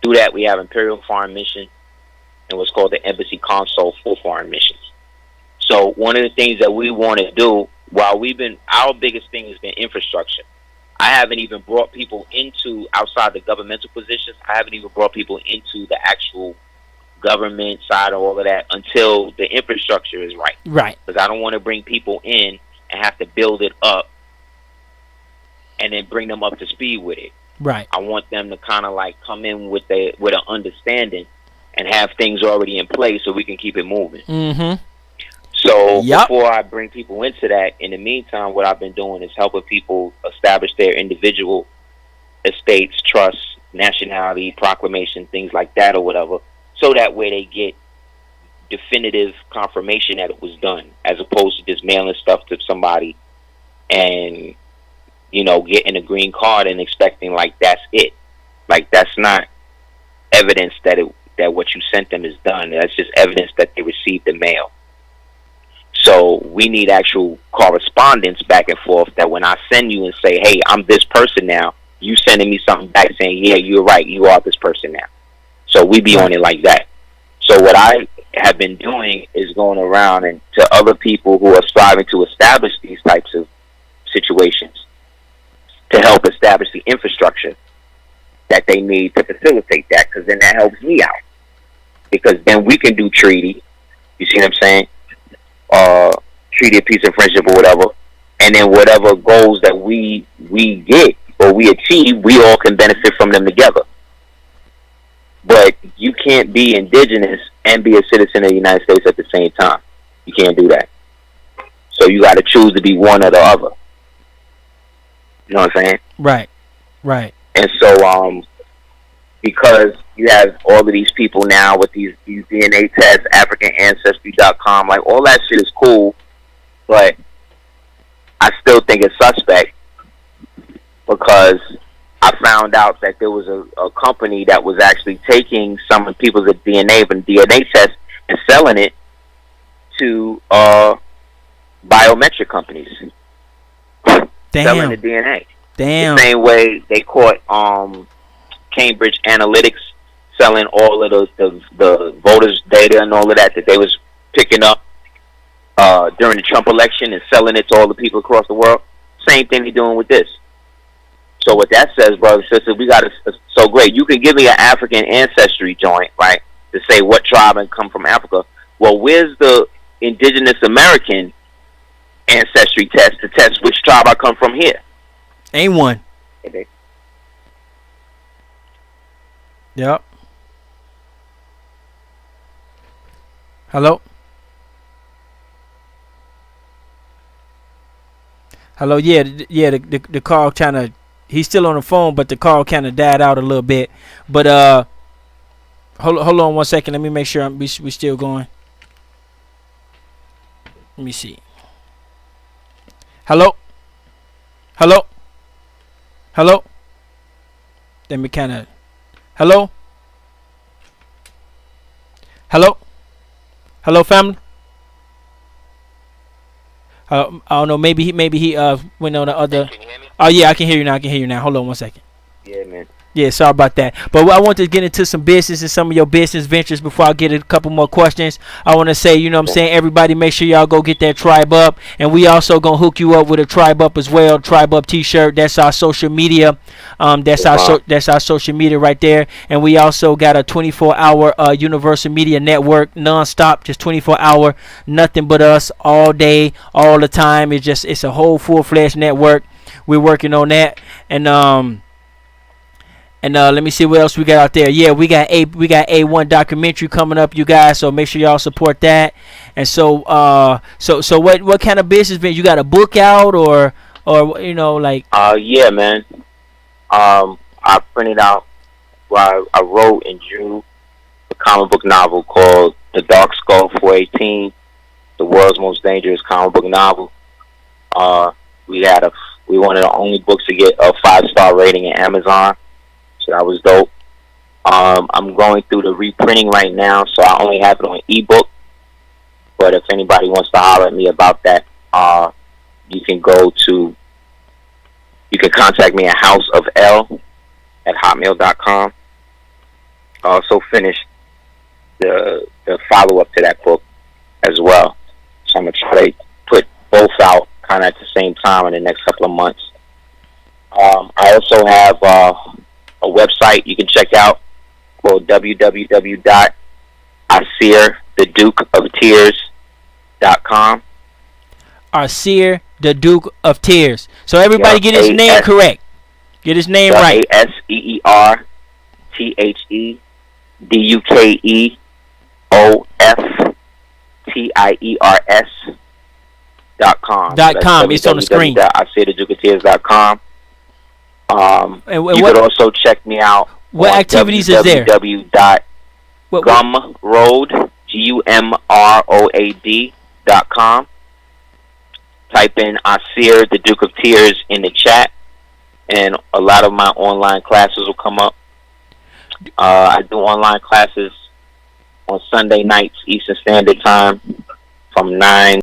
Through that, we have Imperial Foreign Mission and what's called the Embassy Consul for Foreign Missions. So one of the things that we want to do, our biggest thing has been infrastructure. I haven't even brought people into outside the governmental positions. I haven't even brought people into the actual government side of all of that until the infrastructure is right. Right. Because I don't want to bring people in and have to build it up and then bring them up to speed with it. Right. I want them to kind of like come in with an understanding and have things already in place so we can keep it moving. Mm-hmm. So before I bring people into that, in the meantime, what I've been doing is helping people establish their individual estates, trusts, nationality, proclamation, things like that or whatever. So that way they get definitive confirmation that it was done, as opposed to just mailing stuff to somebody and, getting a green card and expecting like that's it. Like that's not evidence that what you sent them is done. That's just evidence that they received the mail. So we need actual correspondence back and forth, that when I send you and say, hey, I'm this person now, you sending me something back saying, yeah, you're right, you are this person now. So we be on it like that. So what I have been doing is going around and to other people who are striving to establish these types of situations to help establish the infrastructure that they need to facilitate that, because then that helps me out. Because then we can do treaty, you see what I'm saying? Treaty of peace and friendship or whatever, and then whatever goals that we get or we achieve, we all can benefit from them together. But you can't be indigenous and be a citizen of the United States at the same time. You can't do that. So you got to choose to be one or the other. You know what I'm saying? Right. And so, because you have all of these people now with these DNA tests, AfricanAncestry.com, like all that shit is cool, but I still think it's suspect, because I found out that there was a company that was actually taking some of people's DNA from DNA tests and selling it to biometric companies. Selling the DNA. Damn. The same way they caught Cambridge Analytics selling all of the voters' data and all of that they was picking up during the Trump election and selling it to all the people across the world. Same thing they're doing with this. So what that says, brothers and sisters, we got so great. You can give me an African ancestry joint, right, to say what tribe I come from Africa. Well, where's the indigenous American ancestry test to test which tribe I come from here? Ain't one. Okay. Yep. Hello? Hello, the call kind of, he's still on the phone, but the call kind of died out a little bit. But Hold on 1 second. Let me make sure we still going. Let me see. Hello. Let me kind of. Hello, family. I don't know. Maybe he went on the other. Can you hear me? Oh yeah, I can hear you now. Hold on 1 second. Yeah, man. Yeah, sorry about that. But I want to get into some business and some of your business ventures before I get a couple more questions. I want to say, you know what I'm saying, everybody make sure y'all go get that Tribe Up. And we also going to hook you up with a Tribe Up as well, Tribe Up t-shirt. That's our social media. That's our social media right there. And we also got a 24-hour Universal Media Network, non-stop, just 24-hour, nothing but us all day, all the time. It's a whole full-fledged network. We're working on that. And let me see what else we got out there. Yeah, we got A1 documentary coming up, you guys. So make sure y'all support that. And so what kind of business been? You got a book out or you know like? Yeah, man. I printed out. Well, I wrote and drew a comic book novel called The Dark Skull 418, the world's most dangerous comic book novel. We one of the only books to get a 5-star rating in Amazon. So that was dope. I'm going through the reprinting right now, so I only have it on ebook. But if anybody wants to holler at me about that, you can contact me at houseofl@hotmail.com. I also finished the follow-up to that book as well. So I'm going to try to put both out kind of at the same time in the next couple of months. I also have a website you can check out called www.aseerthedukeoftears.com. Aseer, the Duke of Tears. So everybody get his name correct. Get his name right. ASEERThedukeoftears.com. It's on the screen. ASeerthedukeoftears.com. You could also check me out. What activities is there? www.gumroad.com. Type in Aseer, the Duke of Tears in the chat, and a lot of my online classes will come up. I do online classes on Sunday nights, Eastern Standard Time, from 9